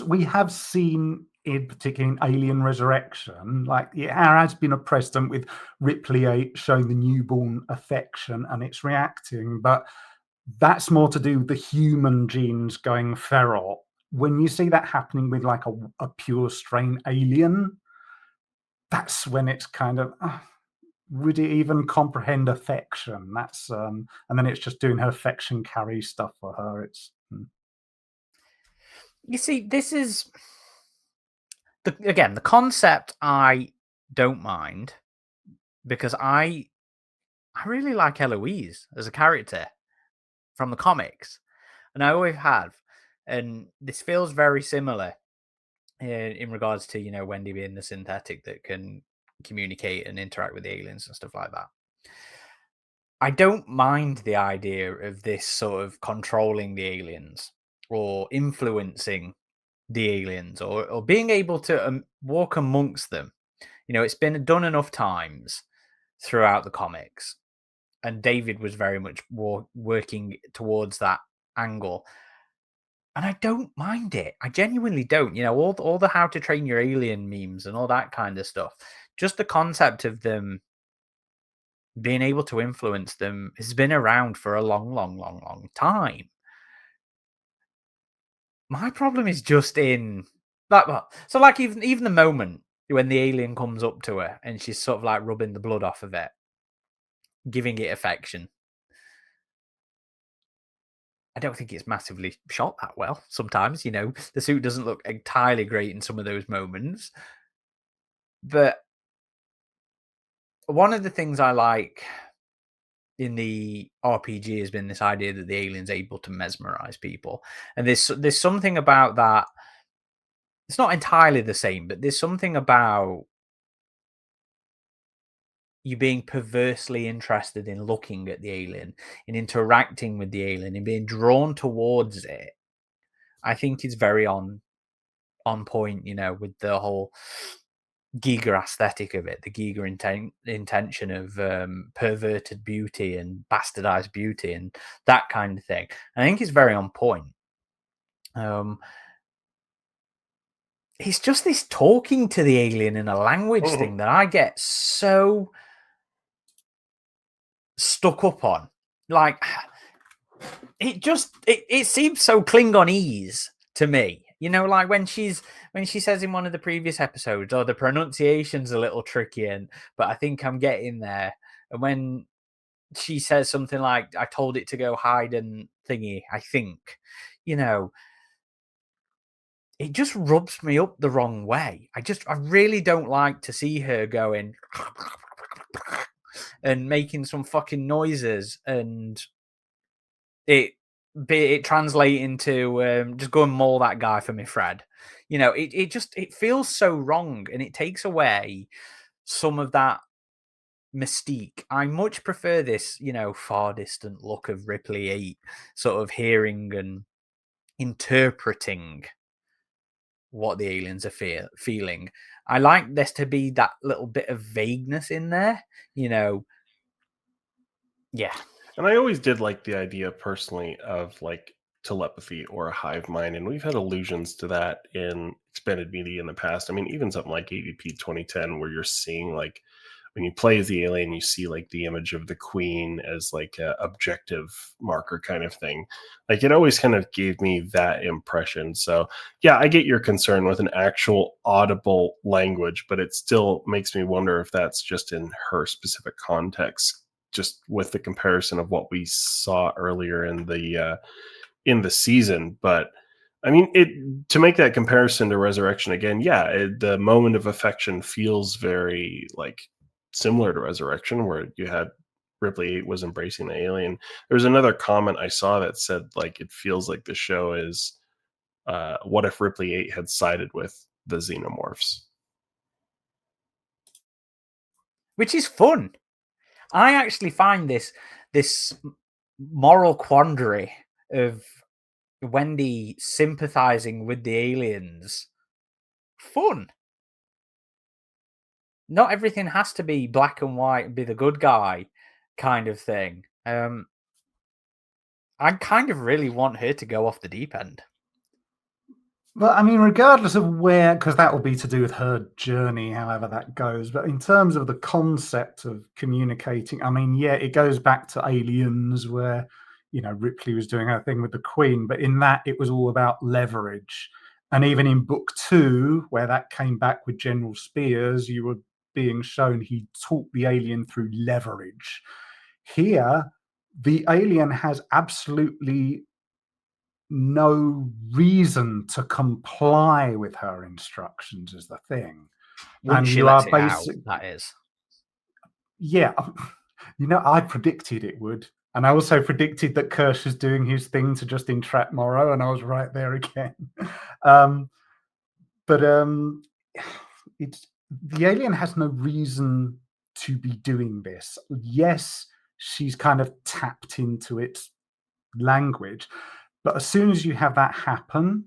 we have seen, in particular in Alien Resurrection, like it has been a precedent with Ripley showing the newborn affection and it's reacting, but that's more to do with the human genes going feral. When you see that happening with like a pure strain alien, that's when it's kind of, would it even comprehend affection? That's and then it's just doing her affection carry stuff for her. You see, this is the concept I don't mind, because I really like Eloise as a character from the comics, and I always have, and this feels very similar in regards to Wendy being the synthetic that can communicate and interact with the aliens and stuff like that. I don't mind the idea of this sort of controlling the aliens or influencing the aliens or being able to walk amongst them. It's been done enough times throughout the comics, and David was very much working towards that angle. And I don't mind it. I genuinely don't. All the How to Train Your Alien memes and all that kind of stuff. Just the concept of them being able to influence them has been around for a long, long, long, long time. My problem is just in that. So, like, even the moment when the alien comes up to her and she's sort of like rubbing the blood off of it, giving it affection. I don't think it's massively shot that well. Sometimes, the suit doesn't look entirely great in some of those moments. But one of the things I like in the RPG has been this idea that the alien's able to mesmerize people, and there's something about that. It's not entirely the same, but there's something about you being perversely interested in looking at the alien, in interacting with the alien, and being drawn towards it. I think it's very on point, with the whole Giga aesthetic of it, the Giga intention of perverted beauty and bastardized beauty and that kind of thing. I think it's very on point. It's just this talking to the alien in a language thing that I get so stuck up on. Like, it seems so Klingonese to me. Like when she says in one of the previous episodes, "Oh, the pronunciation's a little tricky, but I think I'm getting there." And when she says something like, "I told it to go hide and thingy," I think, it just rubs me up the wrong way. I really don't like to see her going and making some fucking noises and it translate into just go and maul that guy for me, Fred. It feels so wrong, and it takes away some of that mystique. I much prefer this, far distant look of Ripley 8, sort of hearing and interpreting what the aliens are feeling. I like this to be that little bit of vagueness in there, Yeah. And I always did like the idea personally of like telepathy or a hive mind. And we've had allusions to that in expanded media in the past. I mean, even something like AvP 2010, where you're seeing like when you play as the alien, you see like the image of the queen as like a objective marker kind of thing. Like it always kind of gave me that impression. So yeah, I get your concern with an actual audible language, but it still makes me wonder if that's just in her specific context, just with the comparison of what we saw earlier in the season. But I mean, to make that comparison to Resurrection again, yeah, the moment of affection feels very like similar to Resurrection, where you had Ripley 8 was embracing the alien. There's another comment I saw that said like it feels like the show is what if Ripley 8 had sided with the Xenomorphs, which is fun. I actually find this moral quandary of Wendy sympathizing with the aliens fun. Not everything has to be black and white and be the good guy kind of thing. I kind of really want her to go off the deep end. Well, I mean, regardless of where, because that will be to do with her journey, however that goes. But in terms of the concept of communicating, I mean, yeah, it goes back to Aliens, where, Ripley was doing her thing with the Queen. But in that, it was all about leverage. And even in book 2, where that came back with General Spears, you were being shown he taught the alien through leverage. Here, the alien has absolutely no reason to comply with her instructions is the thing. Once she lets it out, that is. Yeah. I predicted it would. And I also predicted that Kirsch is doing his thing to just entrap Morrow, and I was right there again. It's the alien has no reason to be doing this. Yes, she's kind of tapped into its language. But as soon as you have that happen,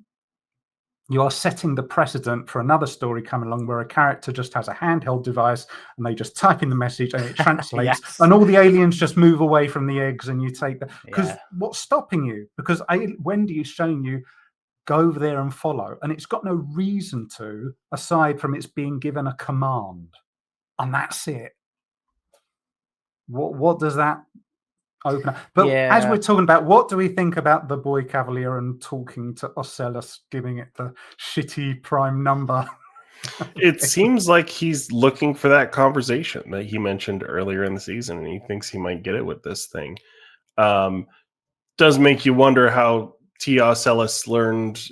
you are setting the precedent for another story coming along where a character just has a handheld device and they just type in the message and it translates Yes. and all the aliens just move away from the eggs and you take that. Because what's stopping you? Because Wendy is showing you, go over there and follow. And it's got no reason to, aside from it's being given a command. And that's it. What does that open up? But as we're talking about, what do we think about the boy Kavalier and talking to Ocellus, giving it the shitty prime number? It seems like he's looking for that conversation that he mentioned earlier in the season, and he thinks he might get it with this thing. Does make you wonder how T. Ocellus learned,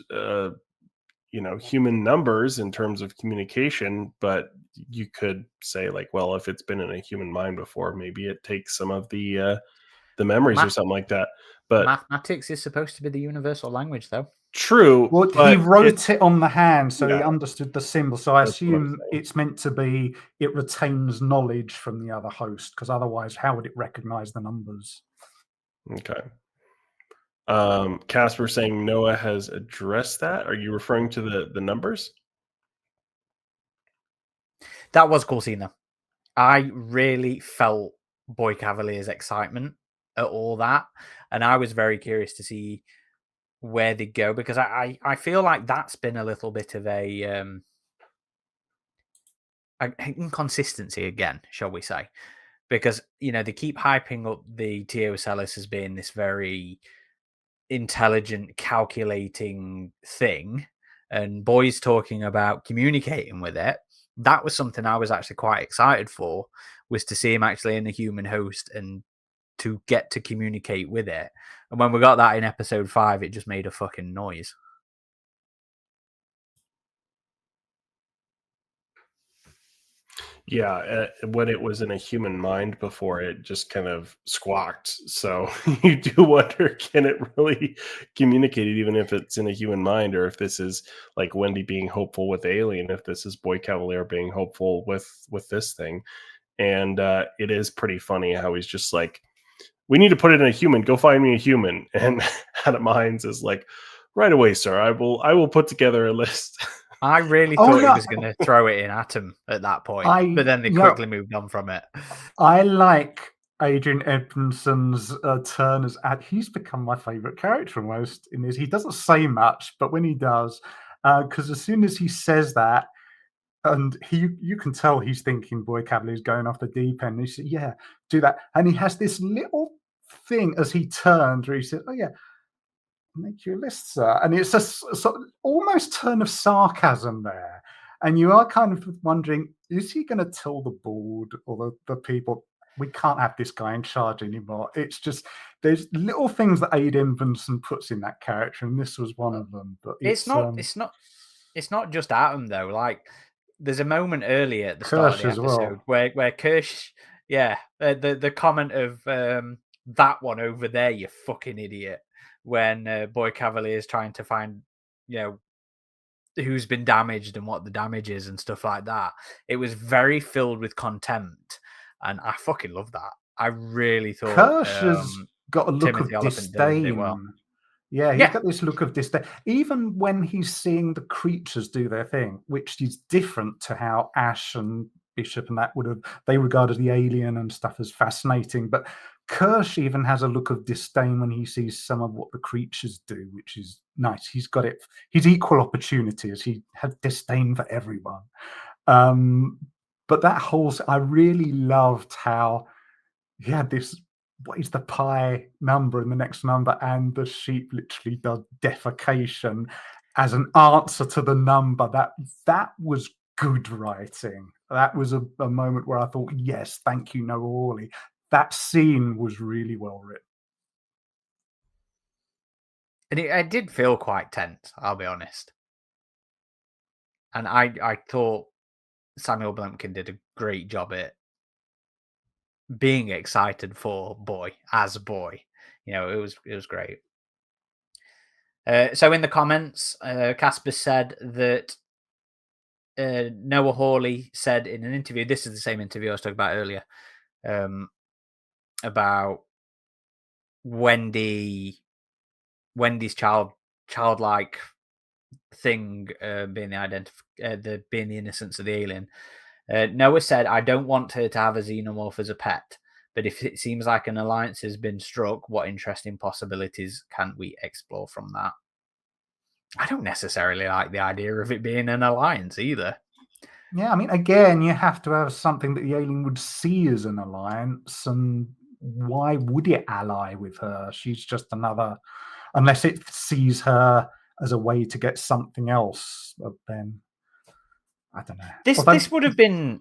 human numbers in terms of communication, but you could say like, well, if it's been in a human mind before, maybe it takes some of the memories or something like that. But mathematics is supposed to be the universal language, though. True. Well, but he wrote it on the hand, so he Yeah. understood the symbol. So I That's what I'm assume saying. it's meant to be it retains knowledge from the other host, because otherwise, how would it recognize the numbers? Okay. Casper saying Noah has addressed that. Are you referring to the numbers? That was cool seeing, though. I really felt Boy Cavalier's excitement at all that, and I was very curious to see where they go, because I feel like that's been a little bit of a inconsistency again, shall we say, because they keep hyping up the Teocellus as being this very intelligent, calculating thing, and Boy's talking about communicating with it. That was something I was actually quite excited for, was to see him actually in a human host and to get to communicate with it. And when we got that in episode 5, it just made a fucking noise. Yeah, when it was in a human mind before, it just kind of squawked. So you do wonder, can it really communicate it, even if it's in a human mind, or if this is like Wendy being hopeful with Alien, if this is Boy Cavalier being hopeful with this thing. And it is pretty funny how he's just like, we need to put it in a human. Go find me a human. And Adam Hines is like, right away, sir. I will put together a list. I really thought he was going to throw it in at him at that point, but then they quickly moved on from it. I like Adrian Edmondson's turn as he's become my favorite character almost in this. He doesn't say much, but when he does, because as soon as he says that, and you can tell he's thinking Boy Cavalier's going off the deep end. He said, yeah, do that. And he has this little thing as he turns where he said, oh yeah, make you a list, sir. And it's a sort of almost turn of sarcasm there. And you are kind of wondering, is he going to tell the board or the people, we can't have this guy in charge anymore? It's just, there's little things that Aidan Vinson puts in that character, and this was one of them. But it's not just Atom though. Like, there's a moment earlier at the start of the episode where Kirsch, the comment of that one over there, you fucking idiot, when Boy Cavalier is trying to find, who's been damaged and what the damage is and stuff like that. It was very filled with contempt, and I fucking love that. I really thought Kirsch has got a look Timothy of Oliphant did it well. Yeah, he's got this look of disdain. Even when he's seeing the creatures do their thing, which is different to how Ash and Bishop and that they regarded the alien and stuff as fascinating. But Kirsch even has a look of disdain when he sees some of what the creatures do, which is nice. He's got it. He's equal opportunity, as he has disdain for everyone. But that I really loved how he had this, what is the pi number in the next number, and the sheep literally does defecation as an answer to the number. That was good writing. That was a moment where I thought, yes, thank you, Noah Hawley. That scene was really well written. And it did feel quite tense, I'll be honest. And I thought Samuel Blumpkin did a great job at being excited for Boy as Boy. It was great. So in the comments, Casper said that Noah Hawley said in an interview, this is the same interview I was talking about earlier, about Wendy's childlike thing being being the innocence of the alien. Noah said, I don't want her to have a xenomorph as a pet, but if it seems like an alliance has been struck, what interesting possibilities can we explore from that? I don't necessarily like the idea of it being an alliance either. Yeah, I mean, again, you have to have something that the alien would see as an alliance, and why would it ally with her? She's just another, unless it sees her as a way to get something else. But then, I don't know. This would have been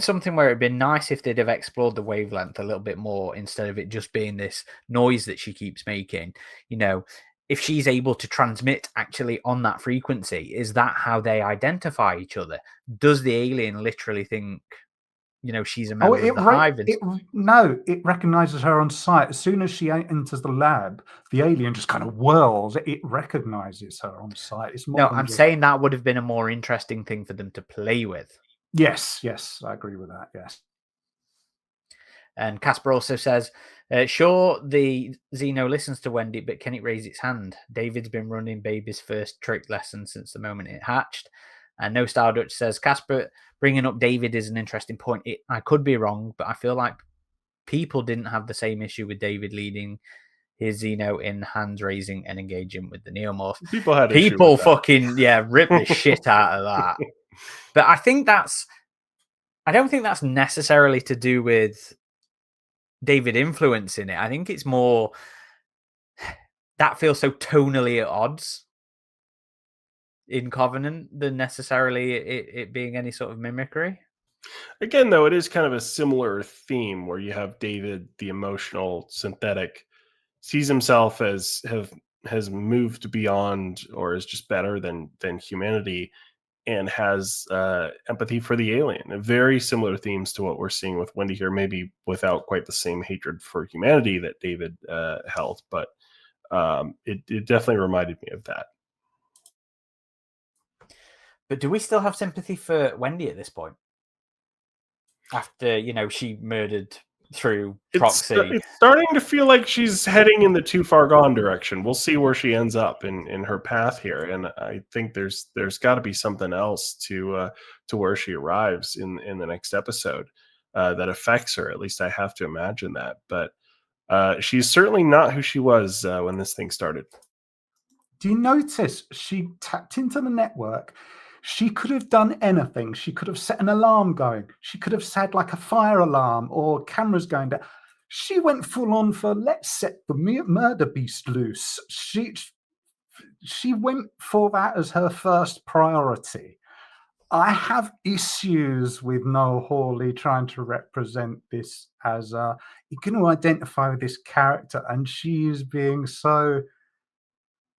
something where it'd been nice if they'd have explored the wavelength a little bit more, instead of it just being this noise that she keeps making. if she's able to transmit actually on that frequency, is that how they identify each other? Does the alien literally think, she's a member of the hive? No, it recognizes her on sight. As soon as she enters the lab, the alien just kind of whirls. It recognizes her on sight. It's more I'm saying that would have been a more interesting thing for them to play with. Yes, I agree with that, yes. And Casper also says, sure, the Xeno listens to Wendy, but can it raise its hand? David's been running baby's first trick lesson since the moment it hatched. And No Star Dutch says, Casper, bringing up David is an interesting point. I could be wrong, but I feel like people didn't have the same issue with David leading his Xeno in hands raising and engaging with the Xenomorph. People fucking, rip the shit out of that. But I don't think that's necessarily to do with David influencing it. I think it's more that feels so tonally at odds in Covenant than necessarily it being any sort of mimicry. Again, though, it is kind of a similar theme where you have David, the emotional synthetic, sees himself as has moved beyond or is just better than humanity, and has empathy for the alien. Very similar themes to what we're seeing with Wendy here, maybe without quite the same hatred for humanity that David held, but it definitely reminded me of that. But do we still have sympathy for Wendy at this point? After, she murdered through proxy. It's starting to feel like she's heading in the too far gone direction. We'll see where she ends up in her path here, and I think there's got to be something else to where she arrives in the next episode that affects her. At least I have to imagine that. But she's certainly not who she was when this thing started. Do you notice she tapped into the network? She could have done anything. She could have set an alarm going. She could have said like a fire alarm or cameras going down. She went full on for let's set the murder beast loose. She went for that as her first priority. I have issues with Noel Hawley trying to represent this as you can identify with this character, and she is being so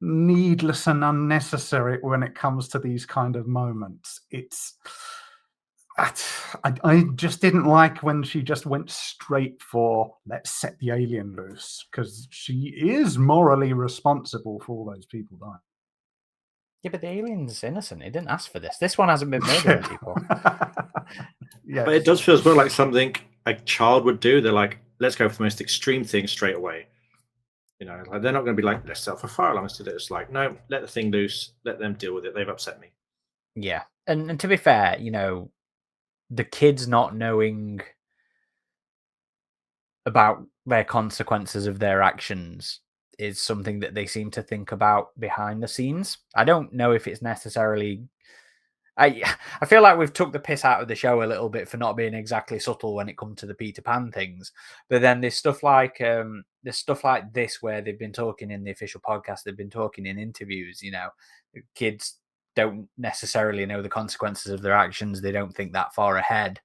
needless and unnecessary when it comes to these kind of moments. I just didn't like when she just went straight for let's set the alien loose, because she is morally responsible for all those people dying. Yeah, but the alien's innocent. He didn't ask for this. This one hasn't been murdering people. Yeah, but it does feel as well like something a child would do. They're like, let's go for the most extreme thing straight away. Like they're not going to be like, let's set off a fire alarm instead. It's like, no, let the thing loose. Let them deal with it. They've upset me. Yeah. And to be fair, the kids not knowing about their consequences of their actions is something that they seem to think about behind the scenes. I don't know if it's necessarily... I feel like we've took the piss out of the show a little bit for not being exactly subtle when it comes to the Peter Pan things. But then there's stuff like this where they've been talking in the official podcast, they've been talking in interviews, kids don't necessarily know the consequences of their actions. They don't think that far ahead.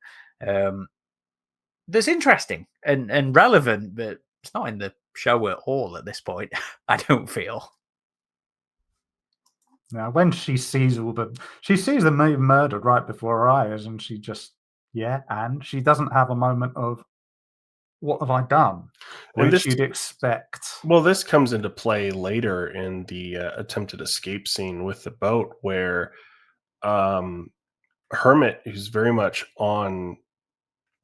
That's interesting and relevant, but it's not in the show at all at this point, I don't feel. Now, when she sees them murdered right before her eyes, and she just, and she doesn't have a moment of, what have I done? Which you'd expect. Well, this comes into play later in the attempted escape scene with the boat, where Hermit, who's very much on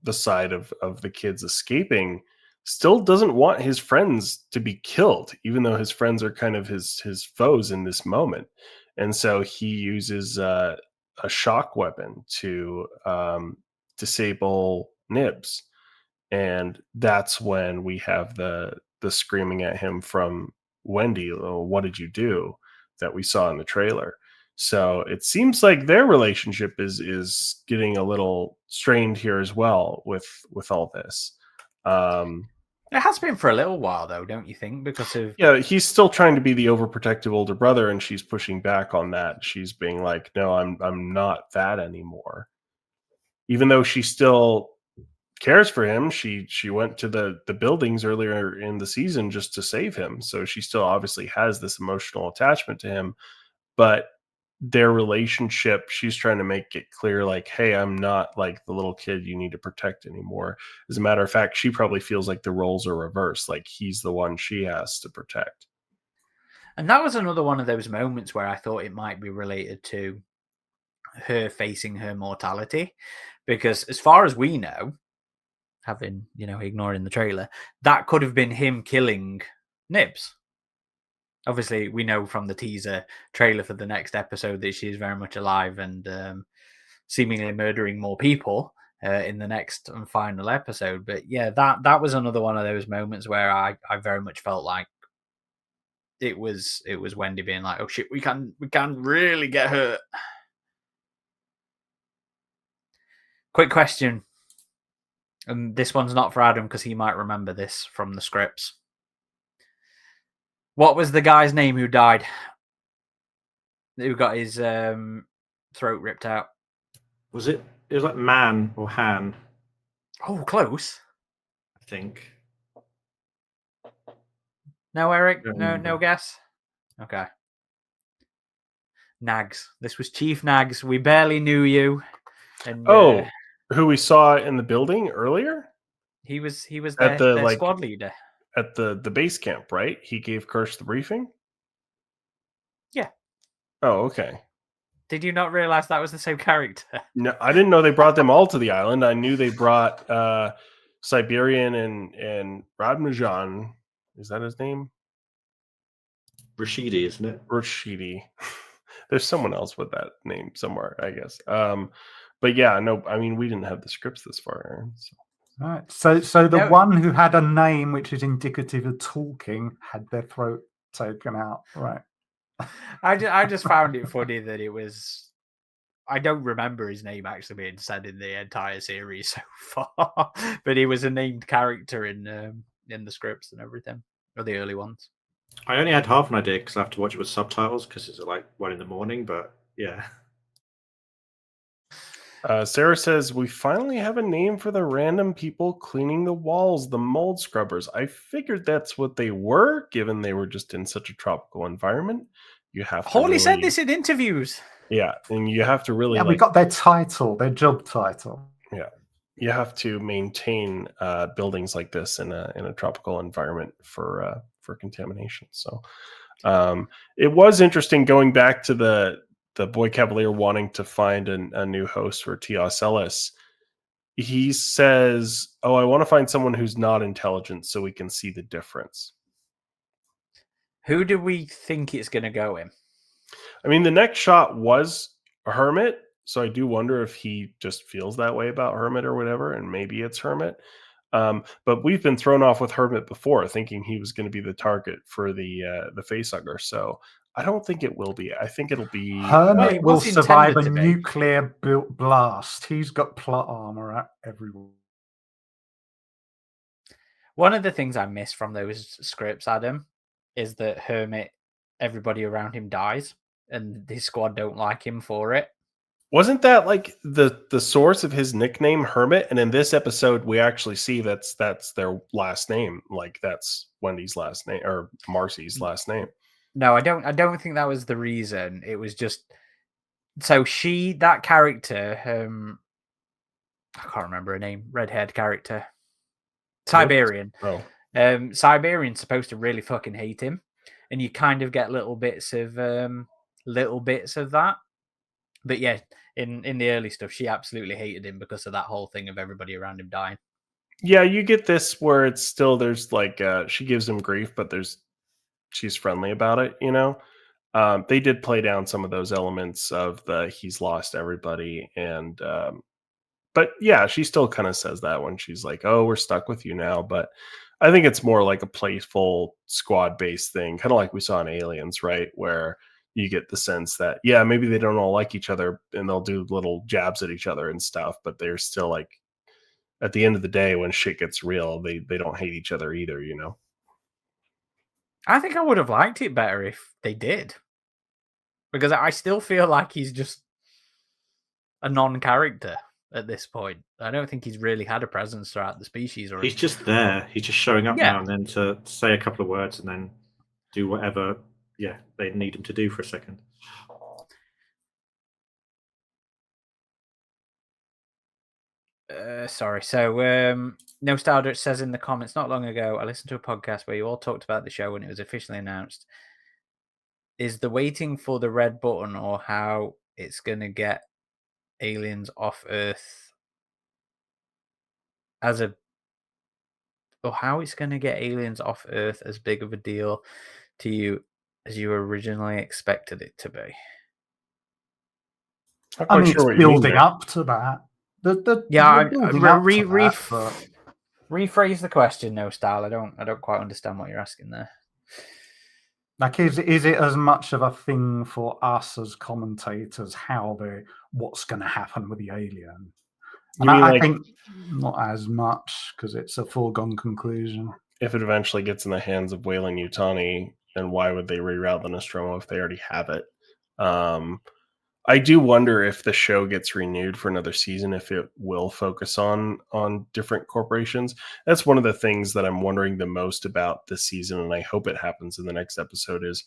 the side of the kids escaping, still doesn't want his friends to be killed, even though his friends are kind of his foes in this moment. And so he uses a shock weapon to disable Nibs. And that's when we have the screaming at him from Wendy, oh, what did you do, that we saw in the trailer. So it seems like their relationship is getting a little strained here as well with all this. It has been for a little while, though, don't you think? Because of he's still trying to be the overprotective older brother, and she's pushing back on that. She's being like, "No, I'm not that anymore," even though she still cares for him. She went to the buildings earlier in the season just to save him. So she still obviously has this emotional attachment to him, but their relationship, she's trying to make it clear, like, hey, I'm not like the little kid you need to protect anymore. As a matter of fact, she probably feels like the roles are reversed, like he's the one she has to protect. And that was another one of those moments where I thought it might be related to her facing her mortality, because as far as we know, having, ignoring the trailer, that could have been him killing Nibs. Obviously, we know from the teaser trailer for the next episode that she is very much alive and seemingly murdering more people in the next and final episode. But yeah, that was another one of those moments where I very much felt like it was Wendy being like, "Oh shit, we can really get hurt." Quick question, and this one's not for Adam because he might remember this from the scripts. What was the guy's name who died? Who got his throat ripped out? Was it? It was like Man or Han, Oh, close. I think. No, Eric? Don't No remember. guess? Okay. Nags. This was Chief Nags. We barely knew you. And Who we saw in the building earlier? he was At their squad leader. At the base camp, right? He gave Kirsch the briefing? Yeah. Oh, okay. Did you not realize that was the same character? No, I didn't know they brought them all to the island. I knew they brought Siberian and Radmajan. Is that his name? Rashidi, isn't it? Rashidi. There's someone else with that name somewhere, I guess. But yeah, no, I mean, we didn't have the scripts this far, Aaron, so. Right. So the one who had a name which is indicative of talking had their throat taken out. Right. I just found it funny that it was. I don't remember his name actually being said in the entire series so far, but he was a named character in the scripts and everything, or the early ones. I only had half an idea because I have to watch it with subtitles because it's like 1 a.m. But yeah. Sarah says, we finally have a name for the random people cleaning the walls, the mold scrubbers. I figured that's what they were, given they were just in such a tropical environment. You have to Hawley said this in interviews. Yeah, and you have to really... Yeah, we got their title, their job title. Yeah, you have to maintain buildings like this in a tropical environment for contamination. So it was interesting going back to the boy Kavalier wanting to find a new host for T.S. Ellis. He says, "Oh, I want to find someone who's not intelligent so we can see the difference." Who do we think it's going to go in? I mean, the next shot was Hermit, so I do wonder if he just feels that way about Hermit or whatever, and maybe it's Hermit. But we've been thrown off with Hermit before, thinking he was going to be the target for the facehugger. So I don't think it will be. I think it'll be Hermit will survive a nuclear blast. He's got plot armor everywhere. One of the things I miss from those scripts, Adam, is that Hermit, everybody around him dies, and his squad don't like him for it. Wasn't that like the source of his nickname, Hermit? And in this episode, we actually see that's their last name. Like that's Wendy's last name or Marcy's last name. No, I don't think that was the reason. It was just so that character, I can't remember her name, red-haired character, Siberian. Oh. Siberian's supposed to really fucking hate him, and you kind of get little bits of that. But yeah, in the early stuff, she absolutely hated him because of that whole thing of everybody around him dying. Yeah, you get this where it's still there's like she gives him grief, but she's friendly about it, you know. They did play down some of those elements of he's lost everybody, and but yeah, she still kind of says that when she's like, "Oh, we're stuck with you now." But I think it's more like a playful squad-based thing, kind of like we saw in Aliens, right? Where you get the sense that, yeah, maybe they don't all like each other and they'll do little jabs at each other and stuff, but they're still like, at the end of the day, when shit gets real, they don't hate each other either, you know? I think I would have liked it better if they did. Because I still feel like he's just a non-character. at this point. I don't think he's really had a presence throughout the species. Or He's just there. He's just showing up Yeah. now and then to say a couple of words and then do whatever they need him to do for a second. Sorry. So, No Stardust says in the comments, not long ago, I listened to a podcast where you all talked about the show when it was officially announced. Is the waiting for the red button or how it's going to get aliens off Earth or how it's going to get aliens off Earth as big of a deal to you as you originally expected it to be? I mean, it's building up to that. Rephrase the question, No Style. I don't quite understand what you're asking there. Like, is it as much of a thing for us as commentators what's going to happen with the alien? And I think not as much because it's a foregone conclusion. If it eventually gets in the hands of Weyland-Yutani, then why would they reroute the Nostromo if they already have it? I do wonder if the show gets renewed for another season, if it will focus on different corporations. That's one of the things that I'm wondering the most about this season, and I hope it happens in the next episode, is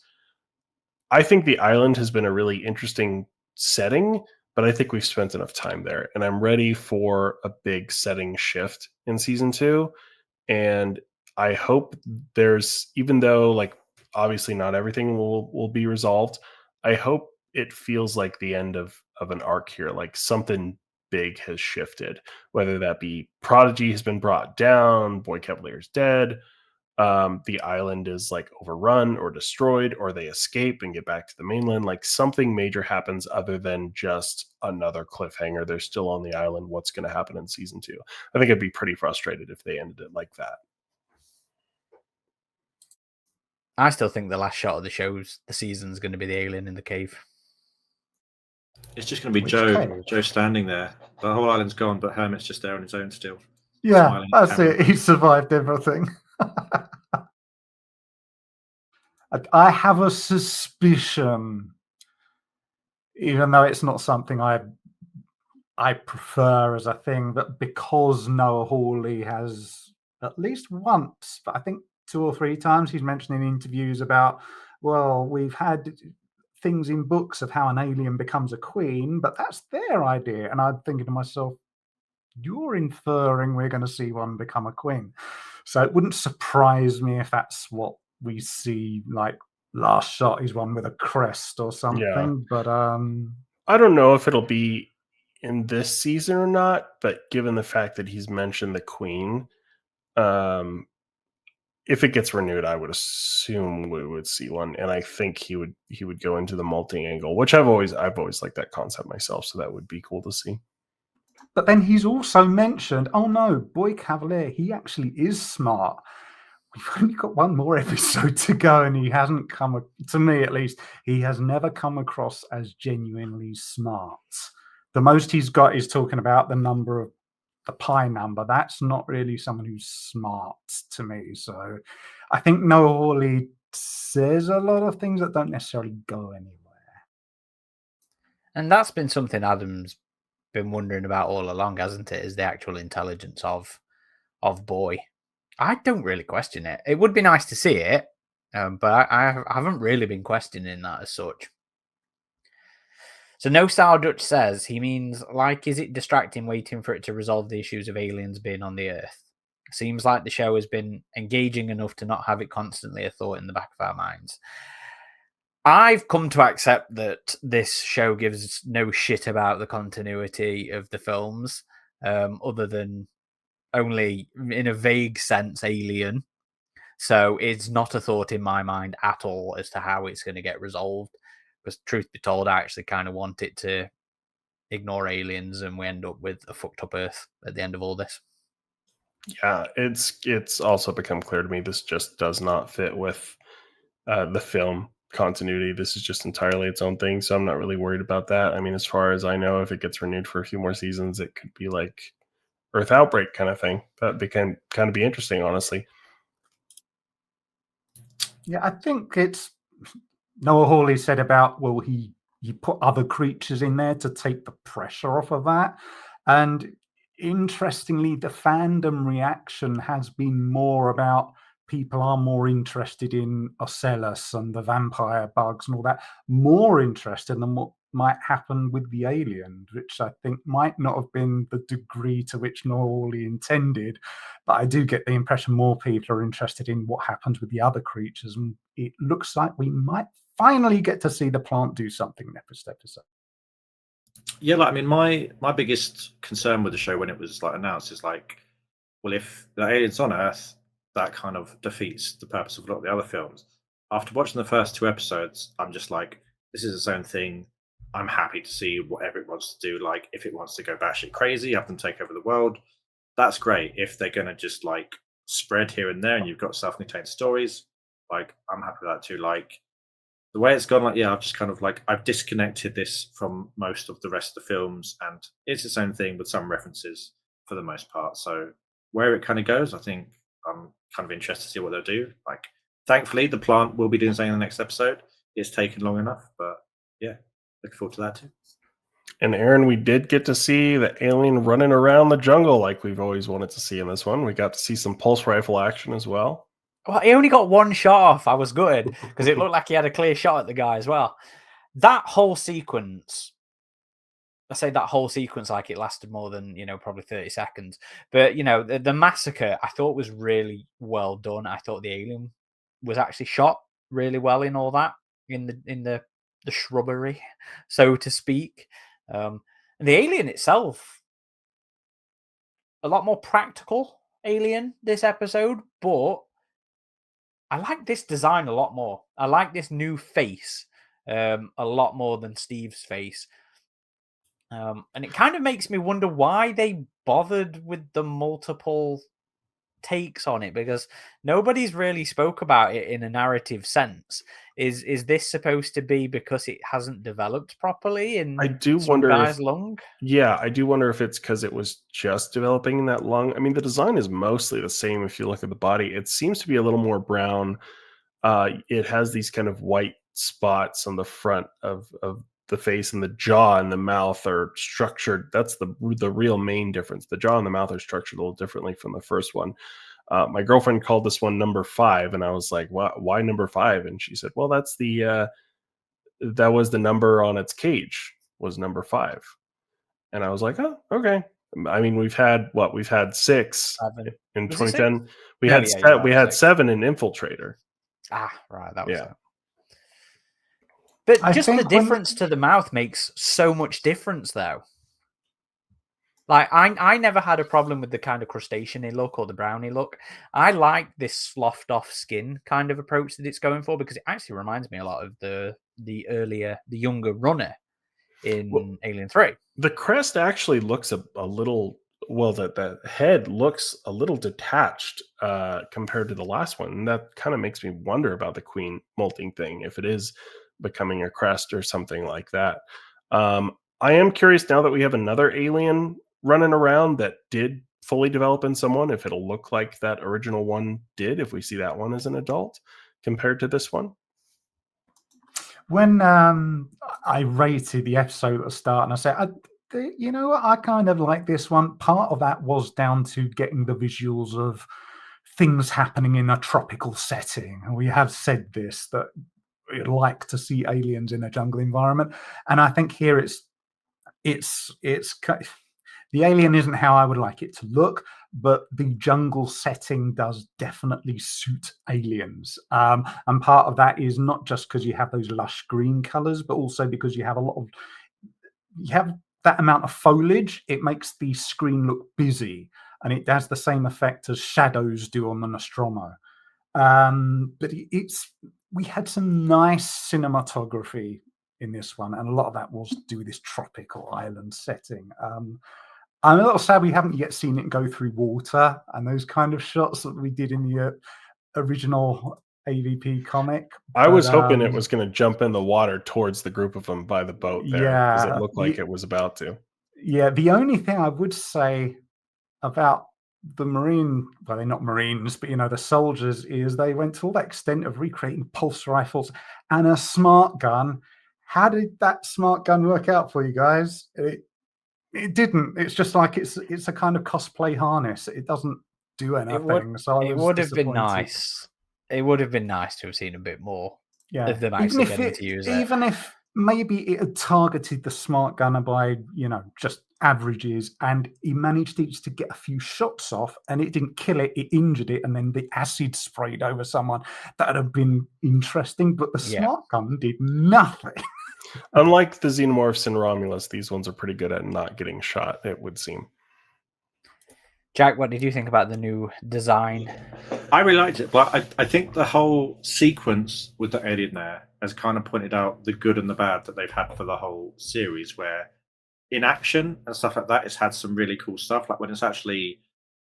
I think the island has been a really interesting setting, but I think we've spent enough time there, and I'm ready for a big setting shift in season 2. And I hope there's, even though like obviously not everything will be resolved, I hope it feels like the end of an arc here, like something big has shifted, whether that be Prodigy has been brought down, Boy Cavalier's dead, the island is like overrun or destroyed, or they escape and get back to the mainland. Like something major happens other than just another cliffhanger. They're still on the island. What's going to happen in season 2? I think I'd be pretty frustrated if they ended it like that. I still think the last shot of the season's going to be the alien in the cave. It's just going to be Joe standing there. The whole island's gone, but Hermit's just there on his own still. Yeah, that's it. He survived everything. I have a suspicion, even though it's not something I prefer as a thing, that because Noah Hawley has at least once, but I think 2 or 3 times, he's mentioned in interviews about, well, we've had things in books of how an alien becomes a queen, but that's their idea. And I'm thinking to myself, you're inferring we're going to see one become a queen. So it wouldn't surprise me if that's what we see, like last shot is one with a crest or something. Yeah. But I don't know if it'll be in this season or not, but given the fact that he's mentioned the queen, if it gets renewed, I would assume we would see one, and I think he would go into the multi-angle, which I've always liked that concept myself, so that would be cool to see. But then he's also mentioned, oh no, Boy Kavalier, he actually is smart. We've only got one more episode to go, and he hasn't come, to me at least, he has never come across as genuinely smart. The most he's got is talking about the pi number. That's not really someone who's smart to me. So I think Noah Hawley says a lot of things that don't necessarily go anywhere. And that's been something Adam's been wondering about all along, hasn't it? Is the actual intelligence of Boy. I don't really question it. It would be nice to see it, but I haven't really been questioning that as such. So No Style Dutch says he means, like, is it distracting waiting for it to resolve the issues of aliens being on the Earth? Seems like the show has been engaging enough to not have it constantly a thought in the back of our minds. I've come to accept that this show gives no shit about the continuity of the films, other than only in a vague sense Alien. So it's not a thought in my mind at all as to how it's going to get resolved. Because truth be told, I actually kind of want it to ignore aliens and we end up with a fucked up Earth at the end of all this. Yeah, it's also become clear to me this just does not fit with the film continuity. This is just entirely its own thing, so I'm not really worried about that. I mean, as far as I know, if it gets renewed for a few more seasons, it could be like Earth Outbreak kind of thing. That became kind of be interesting, honestly. Yeah, I think it's Noah Hawley said about, well, he put other creatures in there to take the pressure off of that. And interestingly, the fandom reaction has been more about people are more interested in Ocellus and the vampire bugs and all that, more interested than what might happen with the alien, which I think might not have been the degree to which Hawley intended. But I do get the impression more people are interested in what happens with the other creatures. And it looks like we might finally get to see the plant do something next episode. Yeah, like I mean, my biggest concern with the show when it was like announced is like, well, if the aliens on Earth, that kind of defeats the purpose of a lot of the other films. After watching the first 2 episodes, I'm just like, this is its own thing. I'm happy to see whatever it wants to do. Like, if it wants to go batshit crazy, have them take over the world, that's great. If they're gonna just like spread here and there, and you've got self-contained stories, like I'm happy with that too. Like the way it's gone, like yeah, I've just kind of like I've disconnected this from most of the rest of the films, and it's its own thing with some references for the most part. So where it kind of goes, I think I'm kind of interested to see what they'll do. Like, thankfully, the plant will be doing something in the next episode. It's taken long enough, but yeah, looking forward to that too. And Aaron, we did get to see the alien running around the jungle like we've always wanted to see in this one. We got to see some pulse rifle action as well. Well, he only got one shot off. I was gutted because it looked like he had a clear shot at the guy as well. That whole sequence, I say that whole sequence like it lasted more than, probably 30 seconds. But, the massacre I thought was really well done. I thought the alien was actually shot really well in all that, in the shrubbery, so to speak. And the alien itself, a lot more practical alien this episode, but I like this design a lot more. I like this new face a lot more than Steve's face. And it kind of makes me wonder why they bothered with the multiple takes on it, because nobody's really spoke about it in a narrative sense. Is this supposed to be because it hasn't developed properly in I do some wonder guy's if, lung? yeah, I do wonder if it's because it was just developing in that lung. I mean, the design is mostly the same if you look at the body. It seems to be a little more brown. It has these kind of white spots on the front of the face, and the jaw and the mouth are structured. That's the real main difference. The jaw and the mouth are structured a little differently from the first one. My girlfriend called this one number 5, and I was like, why number 5? And she said, well, that's that was the number on its cage, was number 5. And I was like, oh, okay. I mean, we've had 6 in 2010. We had 7 in Infiltrator. Ah, right, that was Yeah. it. But I just the think difference to the mouth makes so much difference, though. Like, I never had a problem with the kind of crustacean-y look or the brownie look. I like this sloughed-off skin kind of approach that it's going for, because it actually reminds me a lot of the younger runner in Alien 3. The crest actually looks a little, well, the head looks a little detached compared to the last one. And that kind of makes me wonder about the queen molting thing, if it is becoming a crest or something like that. I am curious now that we have another alien running around that did fully develop in someone, if it'll look like that original one did, if we see that one as an adult compared to this one. When I rated the episode at the start, and I said, you know what, I kind of like this one. Part of that was down to getting the visuals of things happening in a tropical setting. And we have said this, that we'd like to see aliens in a jungle environment. And I think here it's the alien isn't how I would like it to look, but the jungle setting does definitely suit aliens. And part of that is not just because you have those lush green colors, but also because you have that amount of foliage. It makes the screen look busy, and it has the same effect as shadows do on the Nostromo. But we had some nice cinematography in this one, and a lot of that was to do with this tropical island setting. I'm a little sad we haven't yet seen it go through water and those kind of shots that we did in the original AvP comic. I was hoping it was going to jump in the water towards the group of them by the boat there, because it looked like it was about to. Yeah, the only thing I would say about the Marine, well, they're not Marines, but the soldiers, is they went to all that extent of recreating pulse rifles and a smart gun. How did that smart gun work out for you guys? It didn't. It's just like it's a kind of cosplay harness. It doesn't do anything. So it I was would have been disappointed. nice. It would have been nice to have seen a bit more Yeah, of them even actually if getting to use it. even if maybe it had targeted the smart gunner by just averages, and he managed each to get a few shots off, and it didn't kill it, it injured it, and then the acid sprayed over someone. That'd have been interesting. But the Yeah. smart gun did nothing. Unlike the Xenomorphs and Romulus, these ones are pretty good at not getting shot, it would seem. Jack, what did you think about the new design? I really liked it, but I think the whole sequence with the alien there has kind of pointed out the good and the bad that they've had for the whole series, where in action and stuff like that, it's had some really cool stuff. Like when it's actually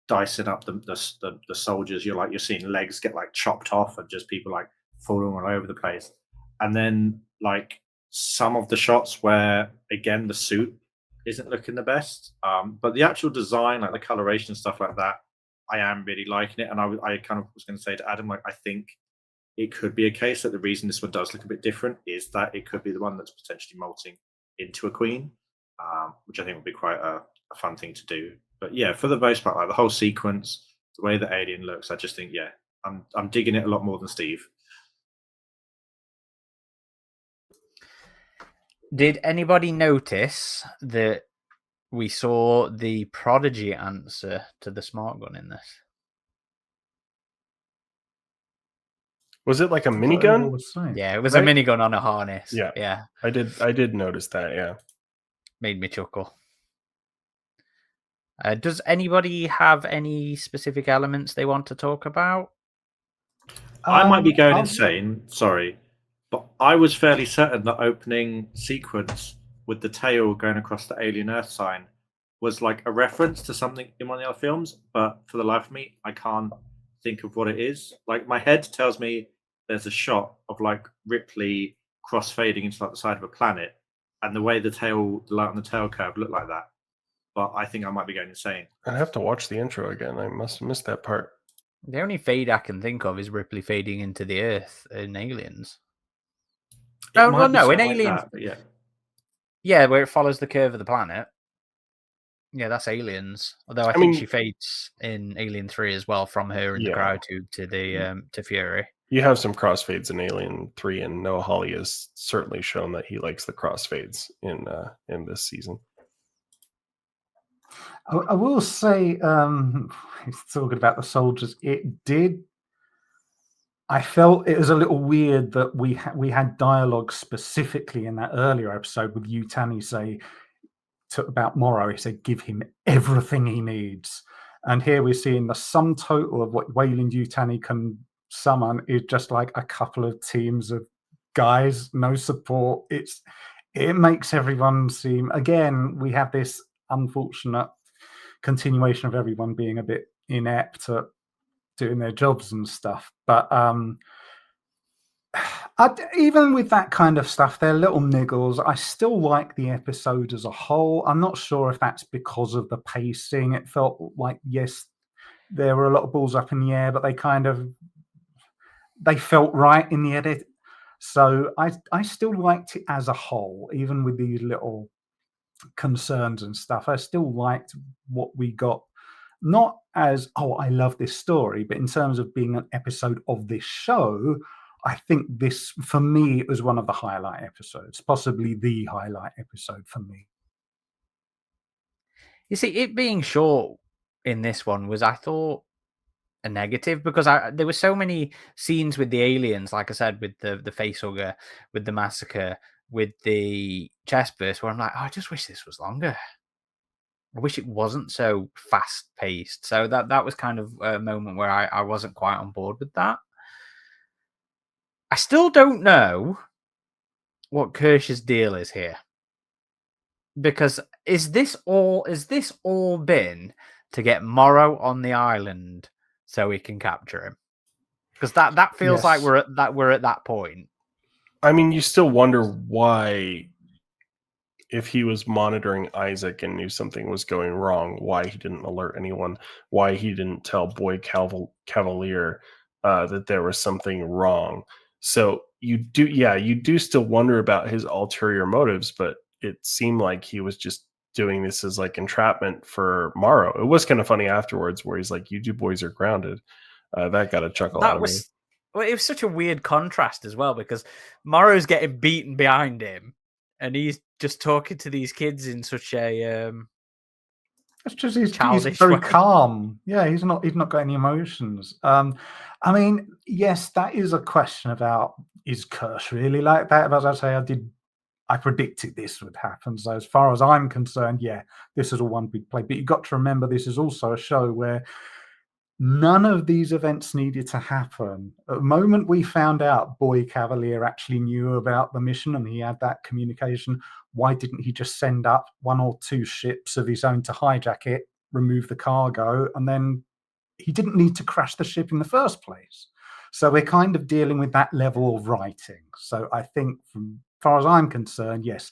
dicing up the soldiers, you're seeing legs get like chopped off and just people like falling all over the place. And then like some of the shots where again the suit isn't looking the best, but the actual design, like the coloration stuff like that, I am really liking it. And I kind of was going to say to Adam, like I think it could be a case that the reason this one does look a bit different is that it could be the one that's potentially molting into a queen, which I think would be quite a fun thing to do. But yeah, for the most part, like the whole sequence, the way the alien looks, I just think, yeah, I'm digging it a lot more than Steve. Did anybody notice that we saw the Prodigy answer to the smart gun in this? Was it like a That's what everyone minigun? was saying. Yeah, it was a minigun on a harness. Yeah. Yeah. I did notice that, yeah. Made me chuckle. Does anybody have any specific elements they want to talk about? I might be going I'll- insane, sorry, but I was fairly certain the opening sequence with the tail going across the alien Earth sign was like a reference to something in one of the other films, but for the life of me, I can't think of what it is. Like my head tells me there's a shot of like Ripley cross-fading into like the side of a planet, and the way the light on the tail curve looked like that. But I think I might be going insane. I'd have to watch the intro again. I must have missed that part. The only fade I can think of is Ripley fading into the Earth in Aliens. It Oh, might well, be no, in something like Aliens. that, but yeah. Yeah, where it follows the curve of the planet. Yeah, that's Aliens. Although I think mean- she fades in Alien 3 as well, from her in the crowd to Fury. You have some crossfades in Alien 3, and Noah Hawley has certainly shown that he likes the crossfades in this season. I will say, talking about the soldiers, I felt it was a little weird that we had dialogue specifically in that earlier episode with Yutani say about Morrow. He said, "Give him everything he needs," and here we're seeing the sum total of what Wayland Yutani can summon is just like a couple of teams of guys, no support. It makes everyone seem, again, we have this unfortunate continuation of everyone being a bit inept at doing their jobs and stuff. But even with that kind of stuff, they're little niggles. I still like the episode as a whole. I'm not sure if that's because of the pacing. It felt like, yes, there were a lot of balls up in the air, but they felt right in the edit. So I still liked it as a whole, even with these little concerns and stuff. I still liked what we got, not as, oh, I love this story, but in terms of being an episode of this show, I think this, for me, was one of the highlight episodes, possibly the highlight episode for me. You see, it being short in this one was, I thought, a negative, because there were so many scenes with the aliens, like I said, with the facehugger, with the massacre, with the chestburster, where I'm like, oh, I just wish this was longer. I wish it wasn't so fast paced. So that was kind of a moment where I wasn't quite on board with that. I still don't know what Kirsch's deal is here, because is this all been to get Morrow on the island so we can capture him? Because that feels like Yes. we're at that point. I mean, you still wonder why, if he was monitoring Isaac and knew something was going wrong, why he didn't alert anyone, why he didn't tell Boy Kavalier that there was something wrong. So you do still wonder about his ulterior motives, but it seemed like he was just doing this as like entrapment for Morrow. It was kind of funny afterwards where he's like, "You two boys are grounded." That got a chuckle out of me. Well, it was such a weird contrast as well because Morrow's getting beaten behind him, and he's just talking to these kids in such a It's just he's childish very way. calm. Yeah, he's not got any emotions. I mean, yes, that is a question about is Kirsch really like that? But as I say, I predicted this would happen. So as far as I'm concerned, yeah, this is a one big play. But you've got to remember this is also a show where none of these events needed to happen. At the moment we found out Boy Kavalier actually knew about the mission and he had that communication, why didn't he just send up 1 or 2 ships of his own to hijack it, remove the cargo, and then he didn't need to crash the ship in the first place? So we're kind of dealing with that level of writing. So I think from far as I'm concerned, yes,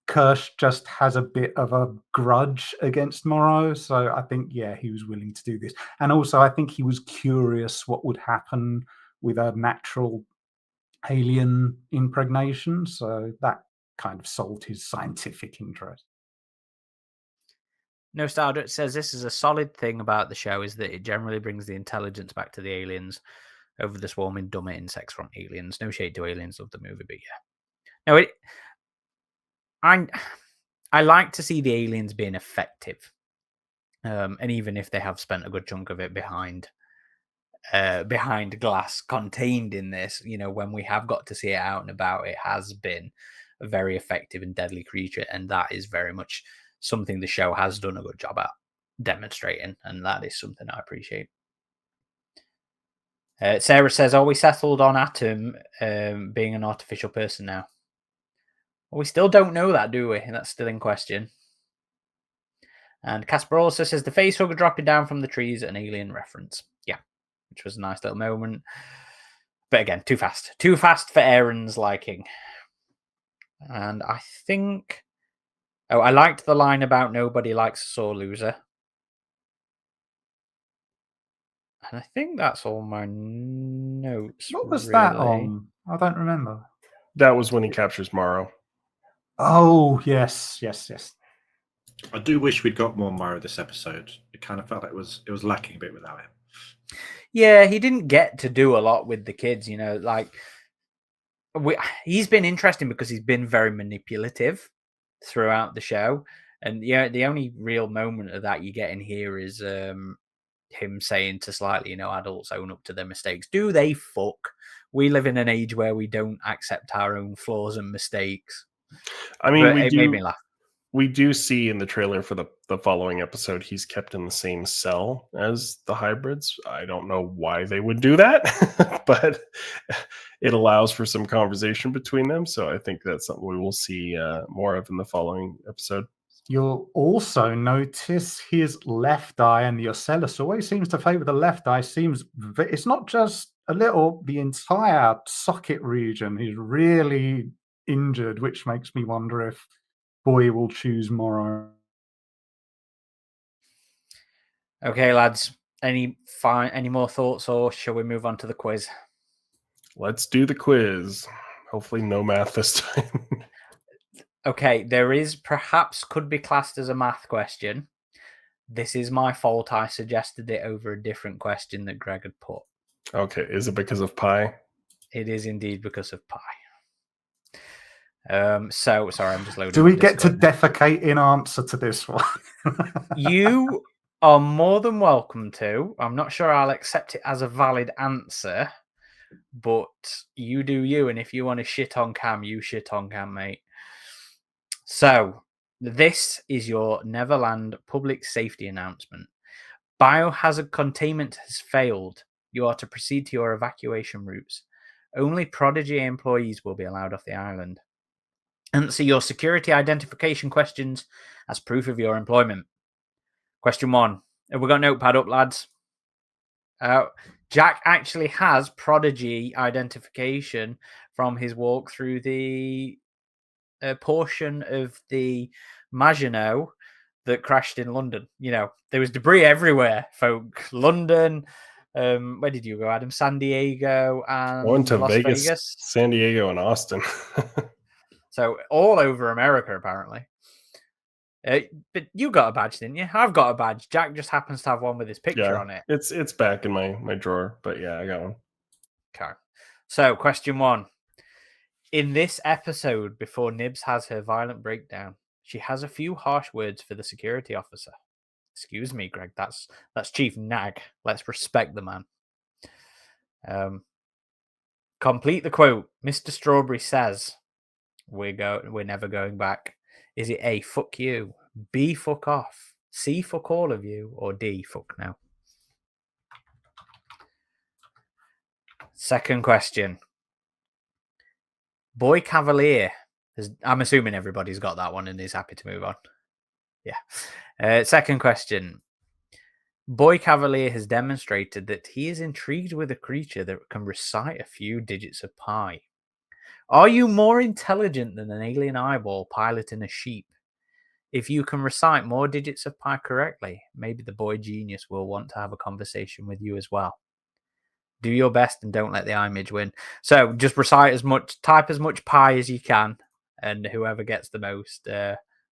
Kirsch just has a bit of a grudge against Morrow. So I think, yeah, he was willing to do this. And also, I think he was curious what would happen with a natural alien impregnation. So that kind of solved his scientific interest. No Stardust says this is a solid thing about the show is that it generally brings the intelligence back to the aliens over the swarming dumber insects from aliens. No shade to aliens, love the movie, but yeah. No, I like to see the aliens being effective, and even if they have spent a good chunk of it behind glass, contained in this, when we have got to see it out and about, it has been a very effective and deadly creature, and that is very much something the show has done a good job at demonstrating, and that is something I appreciate. Sarah says, "Are we settled on Atom being an artificial person now?" Well, we still don't know that, do we? That's still in question. And Casper also says the face hugger dropping down from the trees, an alien reference. Yeah, which was a nice little moment. But again, too fast. Too fast for Aaron's liking. And I think... Oh, I liked the line about nobody likes a sore loser. And I think that's all my notes. What was that on? I don't remember. That was when he captures Morrow. Oh, yes. I do wish we'd got more Morrow this episode. It kind of felt like it was lacking a bit without him. Yeah, he didn't get to do a lot with the kids, he's been interesting because he's been very manipulative throughout the show. And yeah, the only real moment of that you get in here is him saying to slightly, adults own up to their mistakes. Do they fuck? We live in an age where we don't accept our own flaws and mistakes. I mean, it made me laugh. We do see in the trailer for the following episode, he's kept in the same cell as the hybrids. I don't know why they would do that, but it allows for some conversation between them. So I think that's something we will see more of in the following episode. You'll also notice his left eye, and the ocellus always seems to favor the left eye. It's not just a little, the entire socket region is really injured, which makes me wonder if Boy will choose Morrow. Okay, lads. Any more thoughts, or shall we move on to the quiz? Let's do the quiz. Hopefully no math this time. Okay, there is could be classed as a math question. This is my fault. I suggested it over a different question that Greg had put. Okay, is it because of pi? It is indeed because of pi. So sorry, I'm just loading. Do we get to defecate in answer to this one? You are more than welcome to. I'm not sure I'll accept it as a valid answer, but you do you. And if you want to shit on Cam, you shit on Cam, mate. So this is your Neverland public safety announcement. Biohazard containment has failed. You are to proceed to your evacuation routes. Only Prodigy employees will be allowed off the island. Answer your security identification questions as proof of your employment. Question 1. Have we got a notepad up, lads? Jack actually has Prodigy identification from his walk through the portion of the Maginot that crashed in London. There was debris everywhere, folk. London. Where did you go, Adam? San Diego and Went to Las Vegas, San Diego, and Austin. So all over America, apparently. But you got a badge, didn't you? I've got a badge. Jack just happens to have one with his picture on it. It's back in my drawer, but yeah, I got one. Okay. So, question 1. In this episode, before Nibs has her violent breakdown, she has a few harsh words for the security officer. Excuse me, Greg. That's Chief Nag. Let's respect the man. Complete the quote. Mr. Strawberry says, "We're never going back." Is it A, fuck you, B, fuck off, C, fuck all of you, or D, fuck no? Second question. Boy Kavalier. I'm assuming everybody's got that one and is happy to move on. Yeah. Second question. Boy Kavalier has demonstrated that he is intrigued with a creature that can recite a few digits of pi. Are you more intelligent than an alien eyeball piloting a sheep? If you can recite more digits of pi correctly, maybe the boy genius will want to have a conversation with you as well. Do your best and don't let the image win. So just recite type as much pi as you can, and whoever gets the most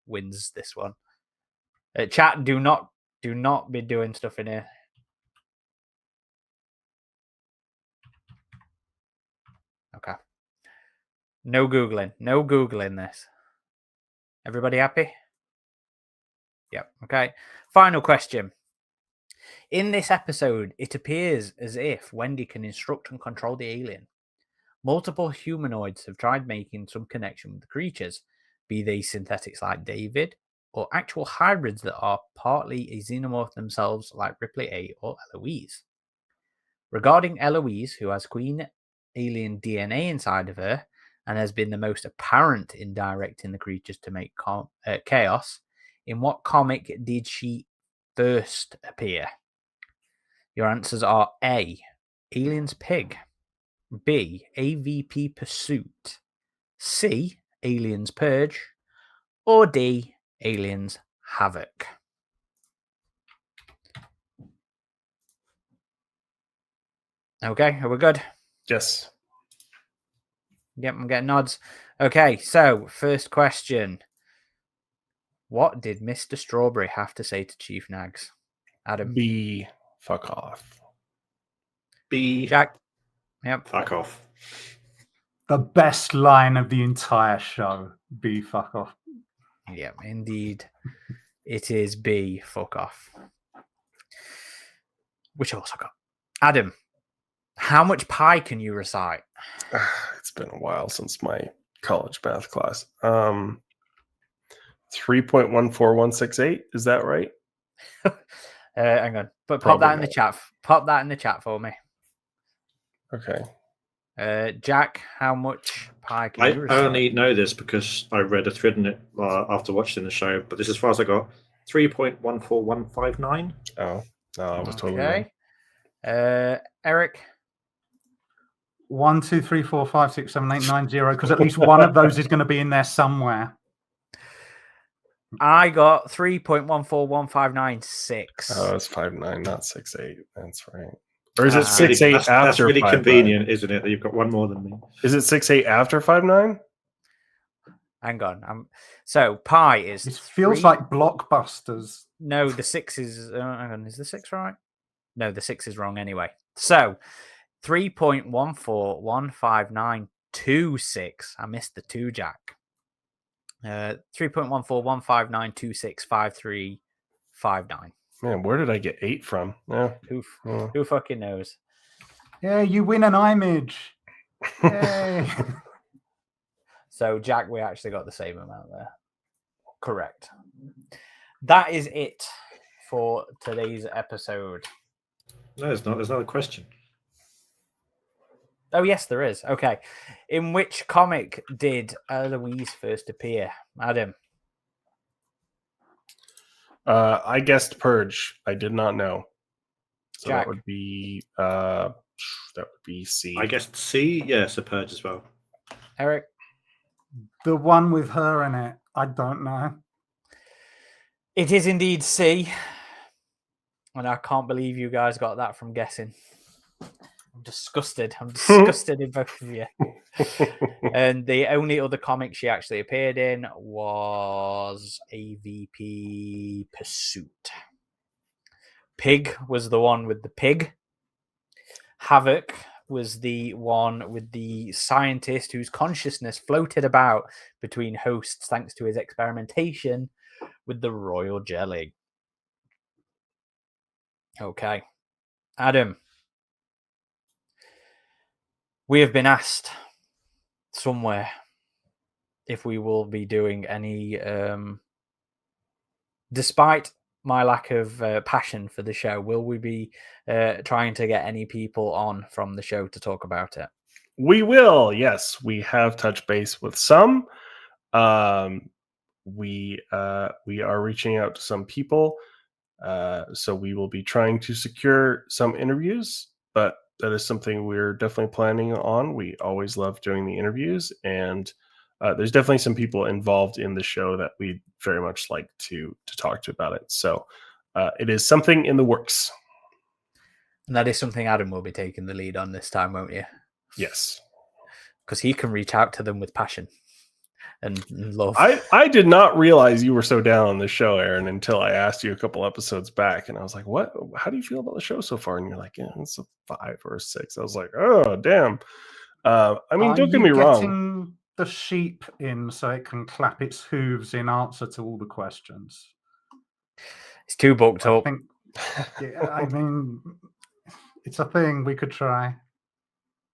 wins this one. Chat, do not be doing stuff in here. Okay. No Googling this. Everybody happy? Yep. Okay. Final question. In this episode, it appears as if Wendy can instruct and control the alien. Multiple humanoids have tried making some connection with the creatures, be they synthetics like David, or actual hybrids that are partly a xenomorph themselves like Ripley A or Eloise. Regarding Eloise, who has queen alien DNA inside of her, and has been the most apparent in directing the creatures to make chaos, in what comic did she first appear? Your answers are A, Aliens Pig, B, AvP Pursuit, C, Aliens Purge, or D, Aliens Havoc. Okay, are we good? Yes. Yep, I'm getting nods. Okay, so first question. What did Mr. Strawberry have to say to Chief Nags? Adam? B, fuck off. B, Jack? Yep. fuck off. The best line of the entire show. B, fuck off. Yep, indeed. It is B, fuck off. Which I also got. Adam, how much pi can you recite? It's been a while since my college math class. 3.14168. Is that right? Hang on. But pop Probably that in the chat. Pop that in the chat for me. Okay. Jack, how much pi can you I recite? only know this because I read a thread in it after watching the show, but this is as far as I got. 3.14159. Oh, no, I was totally wrong. Okay. Eric? 1, 2, 3, 4, 5, 6, 7, 8, 9, 0. Because at least one of those is going to be in there somewhere. I got 3.14159.6. Oh, it's 5.9, not 6.8. That's right. Or is it 6.8 after? That's really 5.9? convenient, isn't it? That you've got one more than me. Is it 6.8 after 5.9? Hang on. So pi is. It feels like Blockbusters. No, the 6 is. Hang on, is the 6 right? No, the 6 is wrong anyway. So 3.1415926. I missed the 2, Jack. 3.14159265359. Man, where did I get 8 from? Yeah. Who fucking knows? Yeah, you win an image. Yay. So, Jack, we actually got the same amount there. Correct. That is it for today's episode. No, it's not. There's another question. Oh, yes, there is. Okay. In which comic did Eloise first appear? Adam? I guessed Purge. I did not know. So Jack? that would be C. I guessed C. Yes, a Purge as well. Eric? The one with her in it. I don't know. It is indeed C. And I can't believe you guys got that from guessing. disgusted. I'm disgusted in both of you. And the only other comic she actually appeared in was AvP Pursuit. Pig was the one with the pig. Havoc was the one with the scientist whose consciousness floated about between hosts thanks to his experimentation with the royal jelly. Okay. Adam, we have been asked somewhere if we will be doing any, despite my lack of passion for the show, will we be trying to get any people on from the show to talk about it? We will. Yes, we have touched base with some. We are reaching out to some people. So we will be trying to secure some interviews, but that is something we're definitely planning on. We always love doing the interviews, and there's definitely some people involved in the show that we'd very much like to talk to about it. So it is something in the works. And that is something Adam will be taking the lead on this time, won't you? Yes. Because he can reach out to them with passion and love. I did not realize you were so down on the show, Aaron, until I asked you a couple episodes back, and I was like, "What? How do you feel about the show so far?" And you're like, "Yeah, it's a 5 or a 6." I was like, "Oh, damn." I mean, don't get me wrong. Getting the sheep in so it can clap its hooves in answer to all the questions. It's too booked I up. think, yeah, I mean, it's a thing we could try.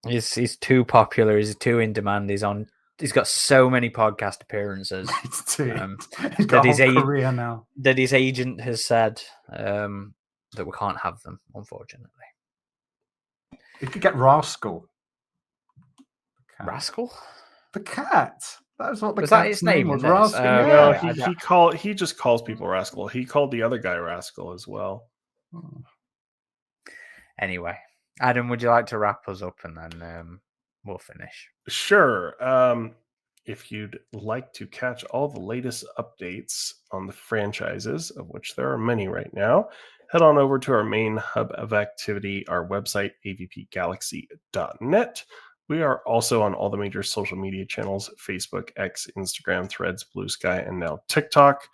He's too popular. He's too in demand. He's got so many podcast appearances. He's got a whole career now. That his agent has said that we can't have them, unfortunately. You could get Rascal. Rascal? The cat. That was what the Was that cat's his name was. in this? Rascal. No, he just calls people Rascal. He called the other guy Rascal as well. Anyway, Adam, would you like to wrap us up and then we'll finish? Sure. If you'd like to catch all the latest updates on the franchises, of which there are many right now, head on over to our main hub of activity, our website, avpgalaxy.net. We are also on all the major social media channels: Facebook, X, Instagram, Threads, Blue Sky, and now TikTok.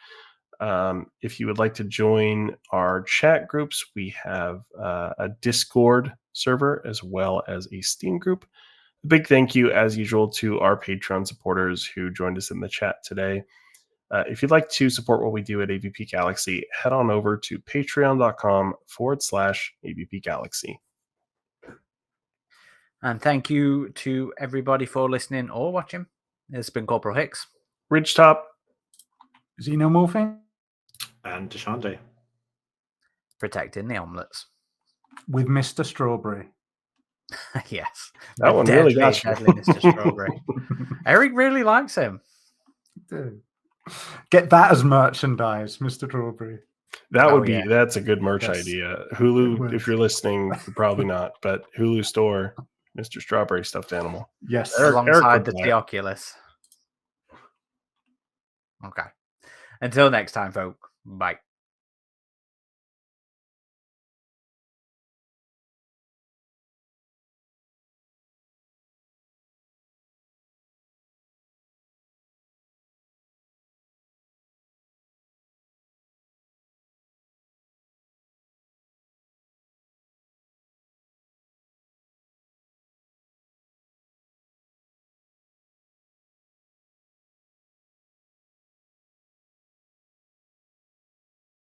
If you would like to join our chat groups, we have a Discord server as well as a Steam group. A big thank you, as usual, to our Patreon supporters who joined us in the chat today. If you'd like to support what we do at AvP Galaxy, head on over to patreon.com/AvP Galaxy. And thank you to everybody for listening or watching. It's been Corporal Hicks, RidgeTop, Xenomorphine, and Dachande. protecting the omelettes. With Mr. Strawberry. Yes. that one really got you. Deadly Mr. Strawberry. Eric really likes him. Do. Get that as merchandise, Mr. Strawberry. That would be, yeah. That's a good merch idea. Hulu, if you're listening, probably not, but Hulu store, Mr. Strawberry stuffed animal. Yes. Alongside the Theoculus. Okay. Until next time, folk. Bye.